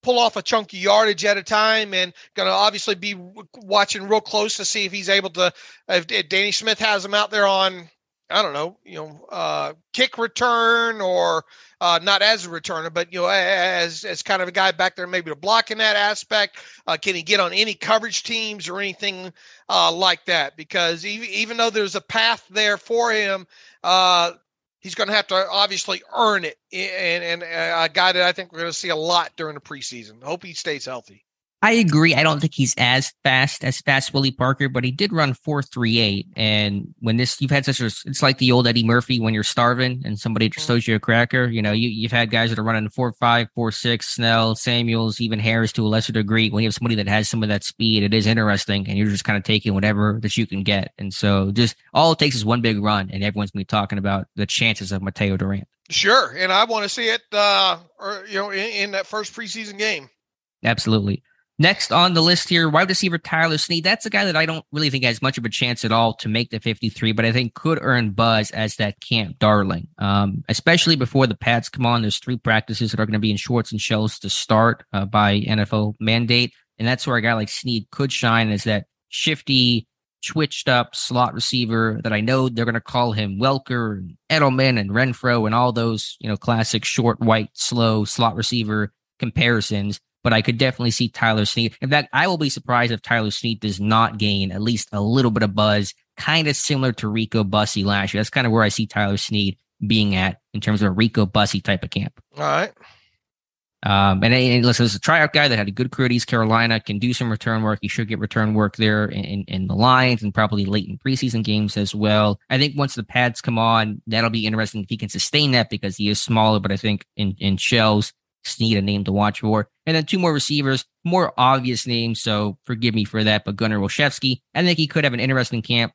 pull off a chunky yardage at a time, and going to obviously be watching real close to see if he's able to. If Danny Smith has him out there on, I don't know, kick return or not as a returner, but as kind of a guy back there maybe to block in that aspect. Can he get on any coverage teams or anything like that? Because even though there's a path there for him, he's going to have to obviously earn it. And a guy that I think we're going to see a lot during the preseason. Hope he stays healthy. I agree. I don't think he's as fast Willie Parker, but he did run 4.38. And when you've had it's like the old Eddie Murphy when you're starving and somebody just throws you a cracker. You've had guys that are running 4.5, 4.6, Snell, Samuels, even Harris to a lesser degree. When you have somebody that has some of that speed, it is interesting, and you're just kind of taking whatever that you can get. And so just all it takes is one big run, and everyone's going to be talking about the chances of Mateo Durant. Sure. And I want to see it, in that first preseason game. Absolutely. Next on the list here, wide receiver Tyler Snead. That's a guy that I don't really think has much of a chance at all to make the 53, but I think could earn buzz as that camp darling, especially before the pads come on. There's 3 practices that are going to be in shorts and shells to start by NFL mandate, and that's where a guy like Snead could shine as that shifty, switched up slot receiver that I know they're going to call him Welker and Edelman and Renfro and all those classic short, white, slow slot receiver comparisons. But I could definitely see Tyler Snead. In fact, I will be surprised if Tyler Snead does not gain at least a little bit of buzz, kind of similar to Rico Bussey last year. That's kind of where I see Tyler Snead being at in terms of a Rico Bussey type of camp. All right. And listen, there's a tryout guy that had a good career at East Carolina, can do some return work. He should get return work there in the Lions and probably late in preseason games as well. I think once the pads come on, that'll be interesting if he can sustain that because he is smaller, but I think in shells, Snead a name to watch for. And then 2 more receivers, more obvious names, so forgive me for that, but Gunnar Olszewski, I think he could have an interesting camp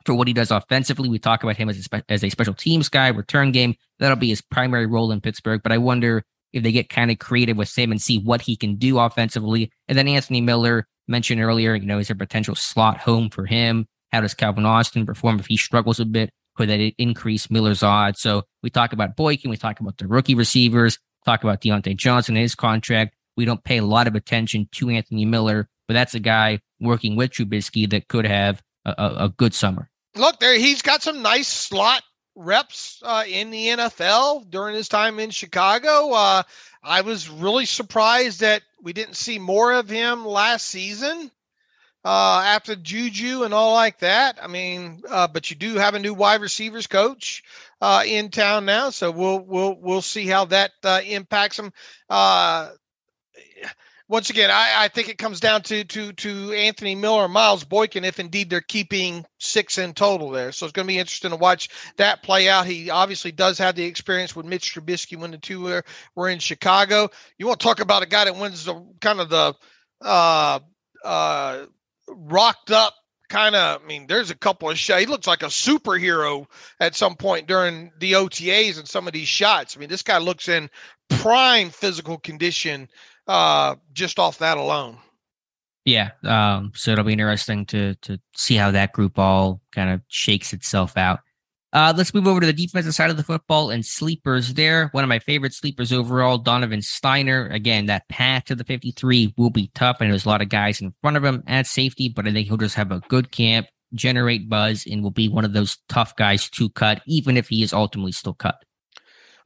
for what he does offensively. We talk about him as a special teams guy, return game. That'll be his primary role in Pittsburgh, but I wonder if they get kind of creative with him and see what he can do offensively. And then Anthony Miller, mentioned earlier, is there potential slot home for him? How does Calvin Austin perform if he struggles a bit? Could that increase Miller's odds? So we talk about Boykin, we talk about the rookie receivers, talk about Deontay Johnson and his contract. We don't pay a lot of attention to Anthony Miller, but that's a guy working with Trubisky that could have a good summer. Look, he's got some nice slot reps in the NFL during his time in Chicago. I was really surprised that we didn't see more of him last season after Juju and all like that. I mean, but you do have a new wide receivers coach in town now, so we'll see how that impacts him. Once again, I think it comes down to Anthony Miller and Miles Boykin, if indeed they're keeping 6 in total there. So it's going to be interesting to watch that play out. He obviously does have the experience with Mitch Trubisky when the two were in Chicago. You want to talk about a guy that wins the kind of the rocked up kind of, I mean, there's a couple of shots. He looks like a superhero at some point during the OTAs and some of these shots. I mean, this guy looks in prime physical condition just off that alone. Yeah. So it'll be interesting to see how that group all kind of shakes itself out. Let's move over to the defensive side of the football and sleepers there. One of my favorite sleepers overall, Donovan Steiner. Again, that path to the 53 will be tough. And there's a lot of guys in front of him at safety, but I think he'll just have a good camp, generate buzz, and will be one of those tough guys to cut, even if he is ultimately still cut.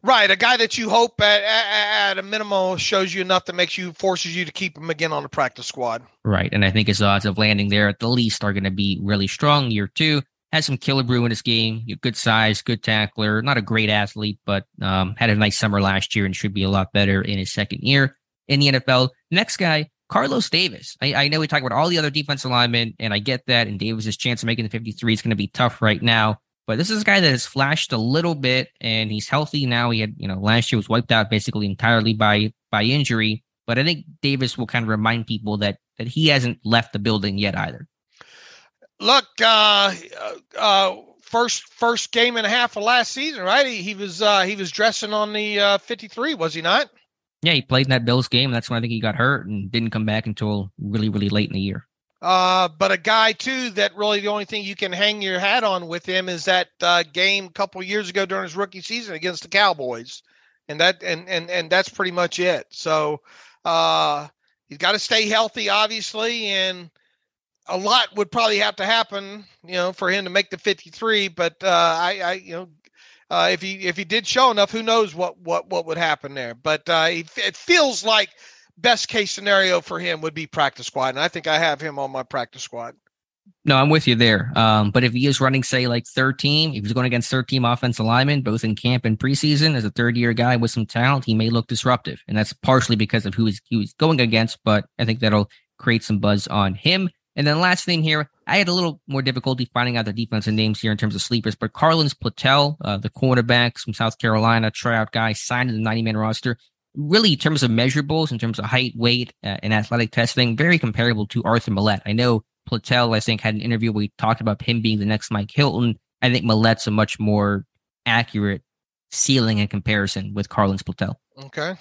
Right, a guy that you hope at a minimum shows you enough that forces you to keep him again on the practice squad. Right, and I think his odds of landing there at the least are going to be really strong. Year 2, has some killer brew in his game, good size, good tackler, not a great athlete, but had a nice summer last year and should be a lot better in his second year in the NFL. Next guy, Carlos Davis. I know we talk about all the other defensive linemen, and I get that, and Davis's chance of making the 53 is going to be tough right now. But this is a guy that has flashed a little bit, and he's healthy now. He had, last year was wiped out basically entirely by injury. But I think Davis will kind of remind people that he hasn't left the building yet either. Look, first game and a half of last season, right? He was dressing on the 53, was he not? Yeah, he played in that Bills game. That's when I think he got hurt and didn't come back until really, really late in the year. But a guy, too, that really the only thing you can hang your hat on with him is that game a couple years ago during his rookie season against the Cowboys. And that's pretty much it. So he's got to stay healthy, obviously, and a lot would probably have to happen, for him to make the 53. But if he did show enough, who knows what would happen there. But it feels like best case scenario for him would be practice squad. And I think I have him on my practice squad. No, I'm with you there. But if he is running, say, like third team, if he's going against third team offensive linemen, both in camp and preseason, as a third year guy with some talent, he may look disruptive. And that's partially because of who he was going against. But I think that'll create some buzz on him. And then last thing here, I had a little more difficulty finding out the defensive names here in terms of sleepers, but Carlins Platel, the cornerback from South Carolina, tryout guy, signed in the 90-man roster. Really, in terms of measurables, in terms of height, weight, and athletic testing, very comparable to Arthur Millette. I know Platel, I think, had an interview where he talked about him being the next Mike Hilton. I think Millette's a much more accurate ceiling in comparison with Carlins Platel. Okay.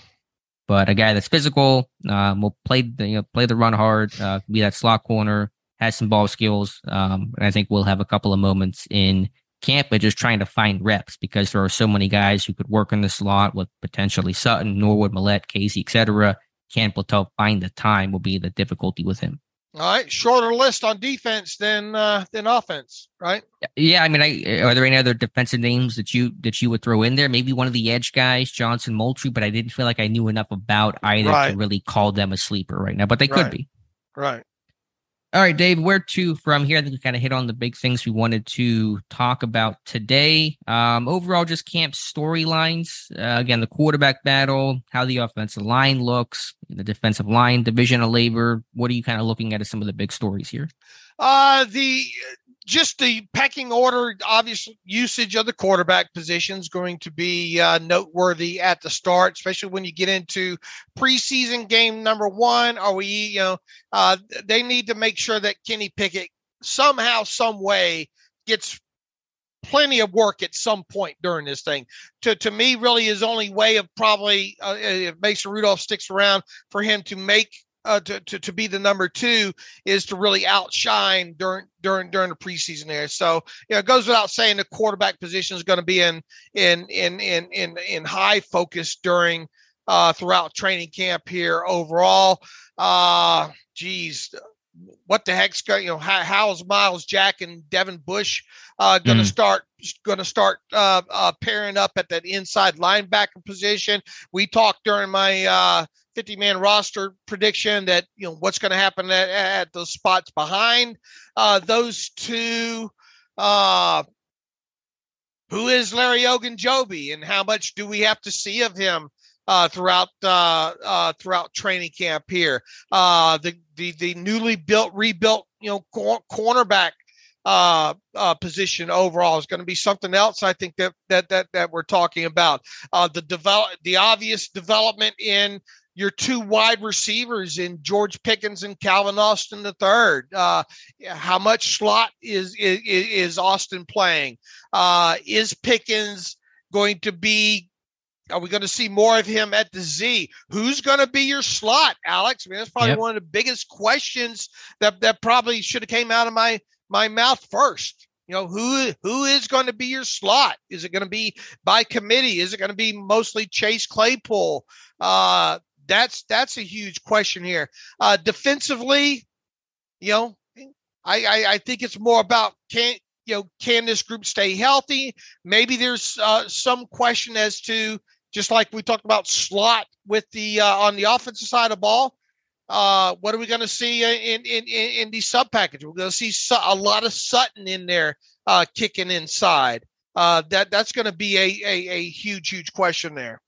But a guy that's physical, will play the run hard, be that slot corner, has some ball skills. And I think we'll have a couple of moments in camp, but just trying to find reps because there are so many guys who could work in the slot with potentially Sutton, Norwood, Millette, Casey, etc. Can Platel find the time will be the difficulty with him. All right, shorter list on defense than offense, right? Yeah, I mean, are there any other defensive names that you would throw in there? Maybe one of the edge guys, Johnson, Moultrie, but I didn't feel like I knew enough about either to really call them a sleeper right now, but they could be. Right. All right, Dave, where to from here? I think we kind of hit on the big things we wanted to talk about today. Overall, just camp storylines. Again, the quarterback battle, how the offensive line looks, the defensive line, division of labor. What are you kind of looking at as some of the big stories here? Just the pecking order, obvious usage of the quarterback position is going to be noteworthy at the start, especially when you get into preseason game number 1. They need to make sure that Kenny Pickett somehow, some way gets plenty of work at some point during this thing. To me, really his only way of probably if Mason Rudolph sticks around for him to make to be the number 2 is to really outshine during the preseason there. So, it goes without saying the quarterback position is going to be in high focus during throughout training camp here overall. what the heck's going, how's Miles Jack and Devin Bush going to start pairing up at that inside linebacker position? We talked during my 50-man roster prediction that, what's going to happen at those spots behind those two. Who is Larry Ogunjobi, and how much do we have to see of him throughout training camp here? The newly rebuilt cornerback position overall is going to be something else. I think that we're talking about. The obvious development in your two wide receivers in George Pickens and Calvin Austin III. How much slot is Austin playing? Is Pickens going to be? Are we going to see more of him at the Z? Who's going to be your slot, Alex? I mean, that's probably one of the biggest questions that probably should have came out of my mouth first. Who is going to be your slot? Is it going to be by committee? Is it going to be mostly Chase Claypool? That's a huge question here. Defensively, I think it's more about can this group stay healthy? Maybe there's some question as to, just like we talked about slot with the on the offensive side of the ball. What are we going to see in the sub package? We're going to see a lot of Sutton in there kicking inside. That's going to be a huge question there.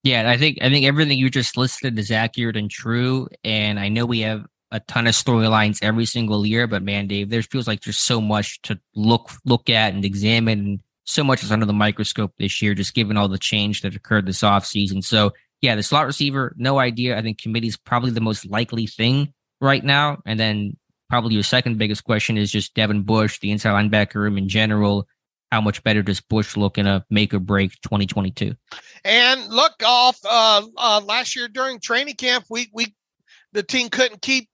Yeah, I think everything you just listed is accurate and true. And I know we have a ton of storylines every single year, but man, Dave, there feels like there's so much to look at and examine, and so much is under the microscope this year, just given all the change that occurred this offseason. So yeah, the slot receiver, no idea. I think committee's probably the most likely thing right now. And then probably your second biggest question is just Devin Bush, the inside linebacker room in general. How much better does Bush look in a make or break 2022? And look, off last year during training camp, the team couldn't keep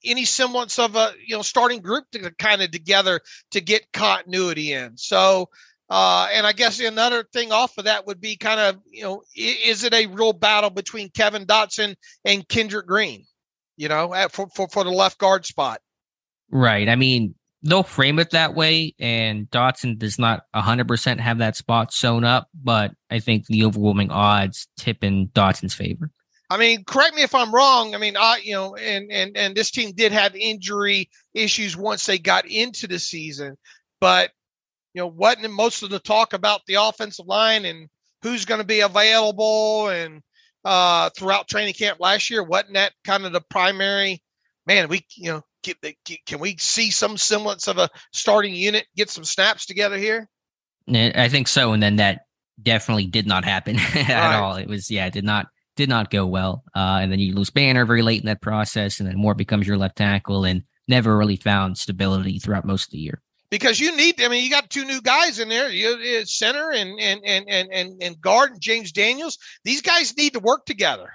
any semblance of a starting group together to get continuity in. So, and I guess another thing off of that would be is it a real battle between Kevin Dodson and Kendrick Green? For the left guard spot. Right. I mean, they'll frame it that way, and Dodson does not 100% have that spot sewn up, but I think the overwhelming odds tip in Dodson's favor. I mean, correct me if I'm wrong. I mean, and this team did have injury issues once they got into the season, but wasn't most of the talk about the offensive line and who's going to be available and throughout training camp last year? Wasn't that kind of the primary? Man, can we see some semblance of a starting unit, get some snaps together here? I think so. And then that definitely did not happen at all. It was, it did not go well. And then you lose Banner very late in that process, and then Moore becomes your left tackle, and never really found stability throughout most of the year. Because you got two new guys in there, center and guard, and James Daniels. These guys need to work together,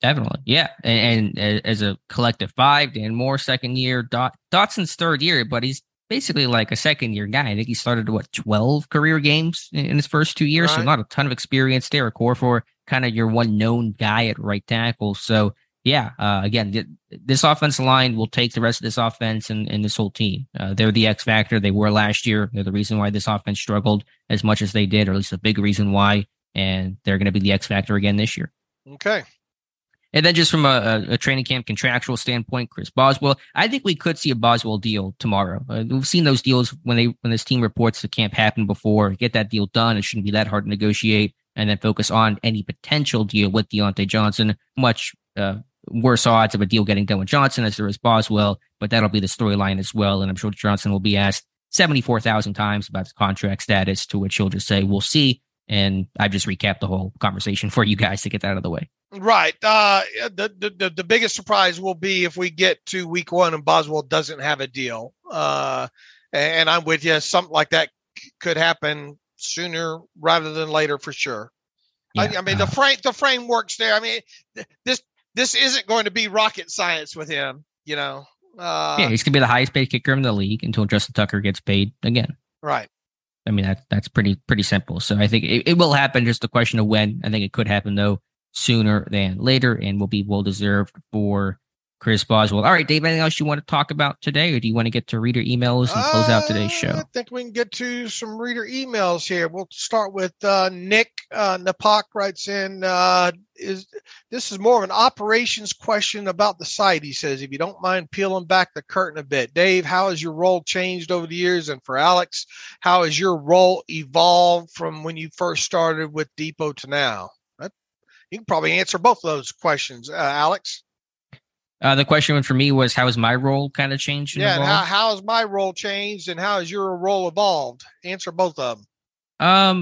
Definitely. Yeah. And as a collective 5, Dan Moore, second year, Dotson's third year, but he's basically like a second year guy. I think he started 12 career games in his first 2 years. Right. So not a ton of experience there. A core for kind of your one known guy at right tackle. So yeah, again, this offensive line will take the rest of this offense and this whole team. They're the X factor. They were last year. They're the reason why this offense struggled as much as they did, or at least a big reason why. And they're going to be the X factor again this year. Okay. And then just from a training camp contractual standpoint, Chris Boswell, I think we could see a Boswell deal tomorrow. We've seen those deals when this team reports the camp happened before. Get that deal done. It shouldn't be that hard to negotiate, and then focus on any potential deal with Deontay Johnson. Much worse odds of a deal getting done with Johnson as there is Boswell, but that'll be the storyline as well. And I'm sure Johnson will be asked 74,000 times about his contract status, to which he'll just say, we'll see. And I've just recapped the whole conversation for you guys to get that out of the way. Right. The biggest surprise will be if we get to week 1 and Boswell doesn't have a deal. And I'm with you. Something like that could happen sooner rather than later for sure. Yeah. I mean, the framework's there. I mean, this isn't going to be rocket science with him, he's going to be the highest paid kicker in the league until Justin Tucker gets paid again. Right. I mean, that's pretty simple. So I think it will happen. Just a question of when. I think it could happen though sooner than later, and will be well deserved for Chris Boswell. All right, Dave, anything else you want to talk about today, or do you want to get to reader emails and close out today's show? I think we can get to some reader emails here. We'll start with Nick Napak writes in, this is more of an operations question about the site. He says, if you don't mind peeling back the curtain a bit, Dave, how has your role changed over the years? And for Alex, how has your role evolved from when you first started with Depot to now? You can probably answer both of those questions, Alex. The question for me was, how has my role kind of changed? Yeah, and how has my role changed, and how has your role evolved? Answer both of them.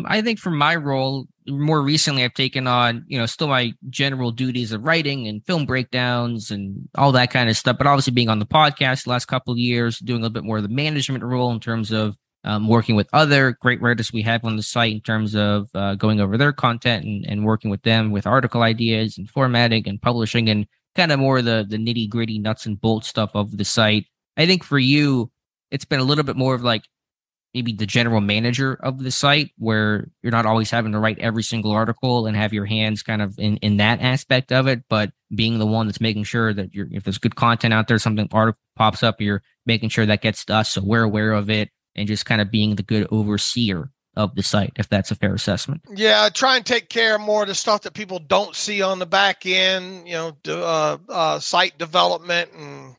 I think for my role, more recently, I've taken on, still my general duties of writing and film breakdowns and all that kind of stuff. But obviously being on the podcast the last couple of years, doing a little bit more of the management role in terms of working with other great writers we have on the site in terms of going over their content and working with them with article ideas and formatting and publishing and kind of more the nitty gritty nuts and bolts stuff of the site. I think for you, it's been a little bit more of like maybe the general manager of the site, where you're not always having to write every single article and have your hands kind of in that aspect of it, but being the one that's making sure that if there's good content out there, something article pops up, you're making sure that gets to us so we're aware of it, and just kind of being the good overseer of the site, if that's a fair assessment. Yeah, try and take care of more of the stuff that people don't see on the back end, site development and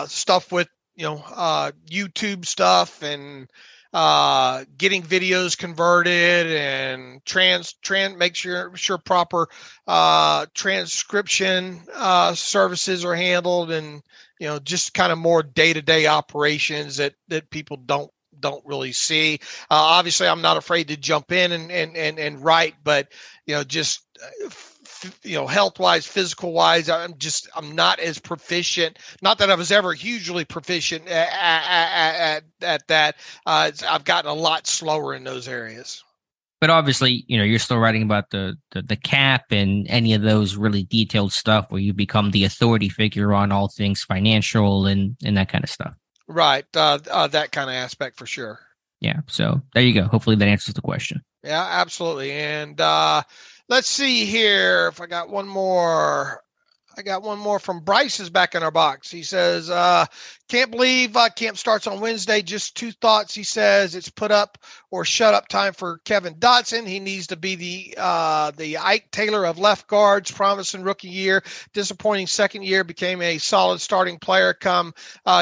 stuff with, YouTube stuff and getting videos converted and make sure proper transcription services are handled, and just kind of more day-to-day operations that people don't really see. Obviously, I'm not afraid to jump in and write, but just health-wise, physical-wise, I'm not as proficient. Not that I was ever hugely proficient at that. I've gotten a lot slower in those areas. But obviously, you're still writing about the cap and any of those really detailed stuff where you become the authority figure on all things financial and that kind of stuff. Right. That kind of aspect for sure. Yeah. So there you go. Hopefully that answers the question. Yeah, absolutely. And let's see here if I got one more. I got one more from Bryce is back in our box. He says, can't believe camp starts on Wednesday. Just two thoughts. He says it's put up or shut up time for Kevin Dodson. He needs to be the Ike Taylor of left guards. Promising rookie year, disappointing second year, became a solid starting player come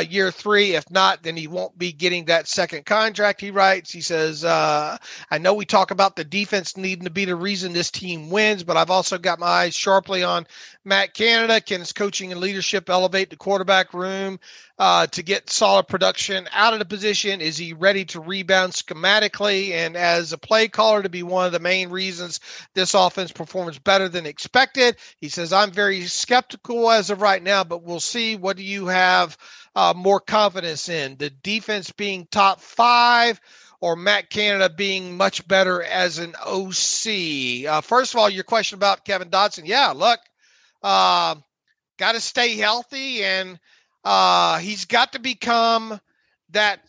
year three. If not, then he won't be getting that second contract. He writes, he says, I know we talk about the defense needing to be the reason this team wins, but I've also got my eyes sharply on Matt Canada. Can his coaching and leadership elevate the quarterback room to get solid production out of the position? Is he ready to rebound schematically and as a play caller to be one of the main reasons this offense performs better than expected? He says, I'm very skeptical as of right now, but we'll see. What do you have more confidence in? The defense being top 5 or Matt Canada being much better as an OC? First of all, your question about Kevin Dodson. Yeah, look, got to stay healthy, and he's got to become that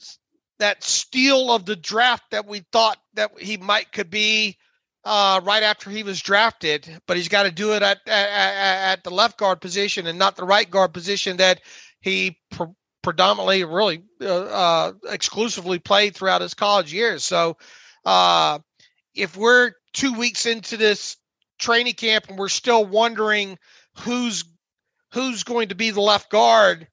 steal of the draft that we thought that he could be right after he was drafted. But he's got to do it at the left guard position and not the right guard position that he predominantly, really exclusively played throughout his college years. So if we're 2 weeks into this training camp and we're still wondering who's going to be the left guard,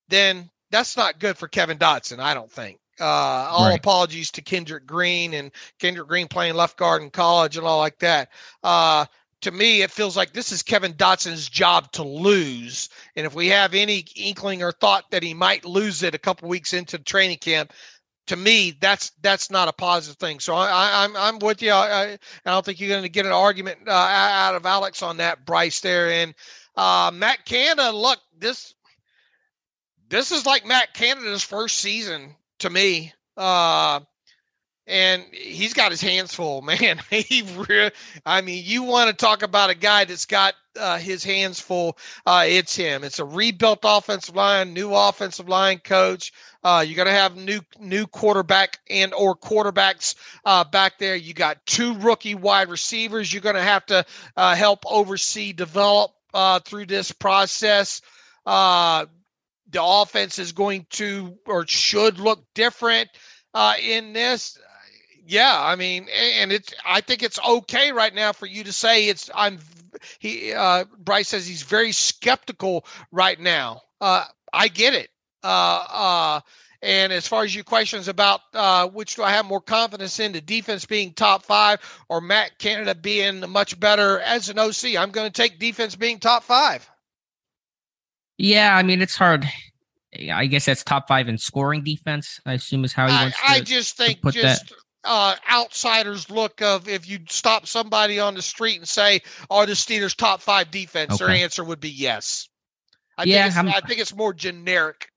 then that's not good for Kevin Dodson, I don't think. All right. Apologies to Kendrick Green and Kendrick Green playing left guard in college and all like that. To me, it feels like this is Kevin Dodson's job to lose. And if we have any inkling or thought that he might lose it a couple weeks into the training camp, to me, that's not a positive thing. So I'm with you. I don't think you're going to get an argument out of Alex on that, Bryce there. And Matt Canada, look, this is like Matt Canada's first season to me. And he's got his hands full, man. You want to talk about a guy that's got his hands full. It's him. It's a rebuilt offensive line, new offensive line coach. You got to have new quarterback and or quarterbacks back there. You got 2 rookie wide receivers. You're going to have to help oversee, develop through this process. The offense is going to or should look different in this. Yeah, I mean, and I think it's okay right now for you to say Bryce says he's very skeptical right now. I get it. And as far as your questions about which do I have more confidence in, the defense being top 5 or Matt Canada being much better as an OC, I'm going to take defense being top 5. Yeah, I mean, it's hard. I guess that's top 5 in scoring defense, I assume is how he wants to I just think put that. Outsiders look of if you stop somebody on the street and say, are the Steelers top 5 defense? Okay. Their answer would be yes. I think it's more generic.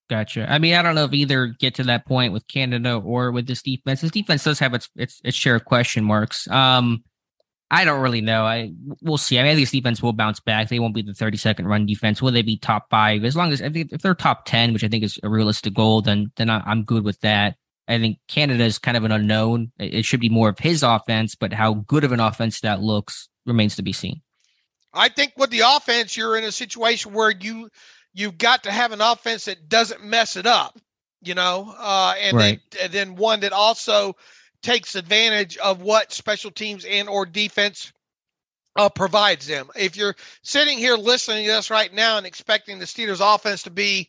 Gotcha. I mean, I don't know if either get to that point with Canada or with this defense. This defense does have its share of question marks. I don't really know. We'll see. I mean, I think this defense will bounce back. They won't be the 32nd run defense. Will they be top 5? As long as I think if they're top 10, which I think is a realistic goal, then I'm good with that. I think Canada is kind of an unknown. It should be more of his offense, but how good of an offense that looks remains to be seen. I think with the offense, you're in a situation where you've got to have an offense that doesn't mess it up, and right. then one that also takes advantage of what special teams and or defense provides them. If you're sitting here listening to us right now and expecting the Steelers offense to be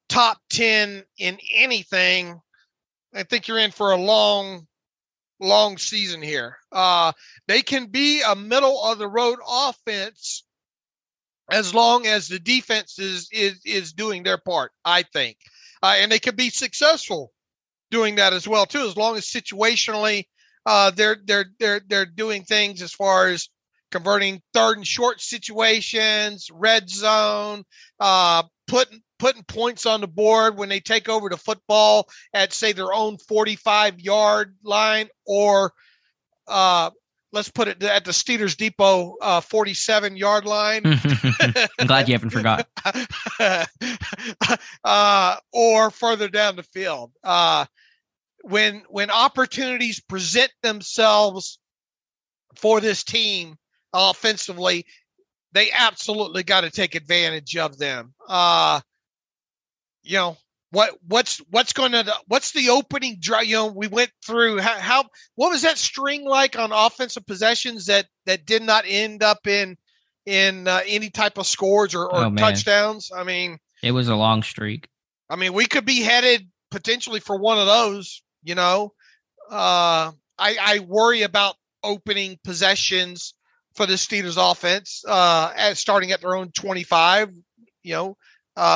top 10 in anything, I think you're in for a long season here. They can be a middle of the road offense as long as the defense is doing their part, I think. And they can be successful doing that as well too, as long as situationally they're doing things as far as converting 3rd and short situations, red zone, putting points on the board when they take over the football at, say, their own 45-yard line, or let's put it at the Steelers Depot 47-yard line. I'm glad you haven't forgot. Or further down the field. When opportunities present themselves for this team offensively, they absolutely got to take advantage of them. What's the opening drive? We went through what was that string like on offensive possessions that did not end up in any type of scores or touchdowns? I mean, it was a long streak. I mean, we could be headed potentially for one of those. I worry about opening possessions for the Steelers offense starting at their own 25.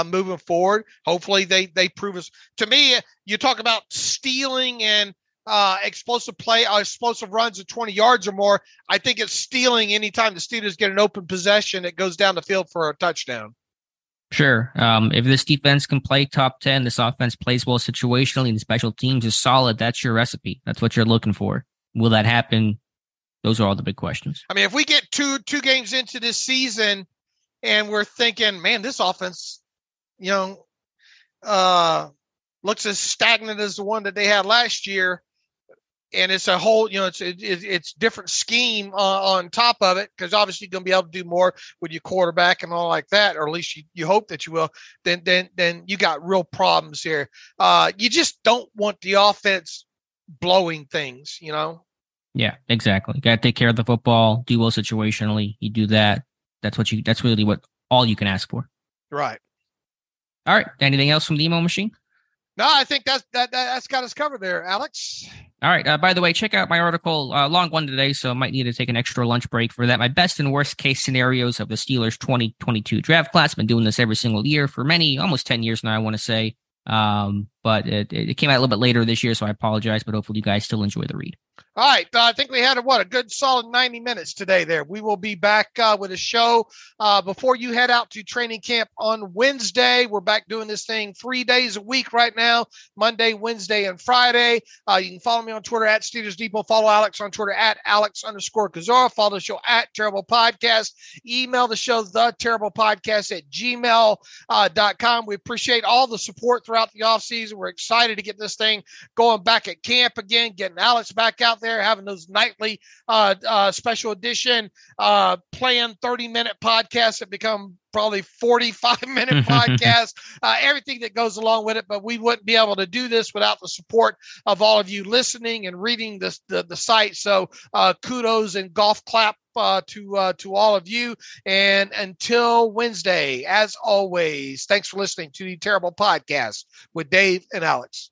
Moving forward, hopefully they prove us. To me, you talk about stealing and explosive runs of 20 yards or more. I think it's stealing anytime the Steelers get an open possession that goes down the field for a touchdown. Sure. If this defense can play top 10, this offense plays well situationally, and the special teams is solid, that's your recipe. That's what you're looking for. Will that happen? Those are all the big questions. I mean, if we get two games into this season and we're thinking, man, this offense, looks as stagnant as the one that they had last year, and it's a whole, it's different scheme on top of it, because obviously you're going to be able to do more with your quarterback and all like that, or at least you hope that you will. Then you got real problems here. You just don't want the offense blowing things, Yeah, exactly. Got to take care of the football, do well situationally. You do that. That's really all you can ask for. Right. All right. Anything else from the emo machine? No, I think that's got us covered there, Alex. All right. By the way, check out my article, long one today, so I might need to take an extra lunch break for that. My best and worst case scenarios of the Steelers 2022 draft class. Been doing this every single year for almost 10 years now, I want to say. But it came out a little bit later this year, so I apologize, but hopefully you guys still enjoy the read. All right. I think we had a good solid 90 minutes today there. We will be back with a show before you head out to training camp on Wednesday. We're back doing this thing 3 days a week right now, Monday, Wednesday, and Friday. You can follow me on Twitter at Steelers Depot. Follow Alex on Twitter at Alex_Kozora. Follow the show at Terrible Podcast. Email the show, theterriblepodcast at gmail.com. We appreciate all the support throughout the offseason. We're excited to get this thing going back at camp again, getting Alex back out there, having those nightly special edition planned 30-minute podcasts that become probably 45-minute podcast, everything that goes along with it. But we wouldn't be able to do this without the support of all of you listening and reading the site. So kudos and golf clap to all of you. And until Wednesday, as always, thanks for listening to the Terrible Podcast with Dave and Alex.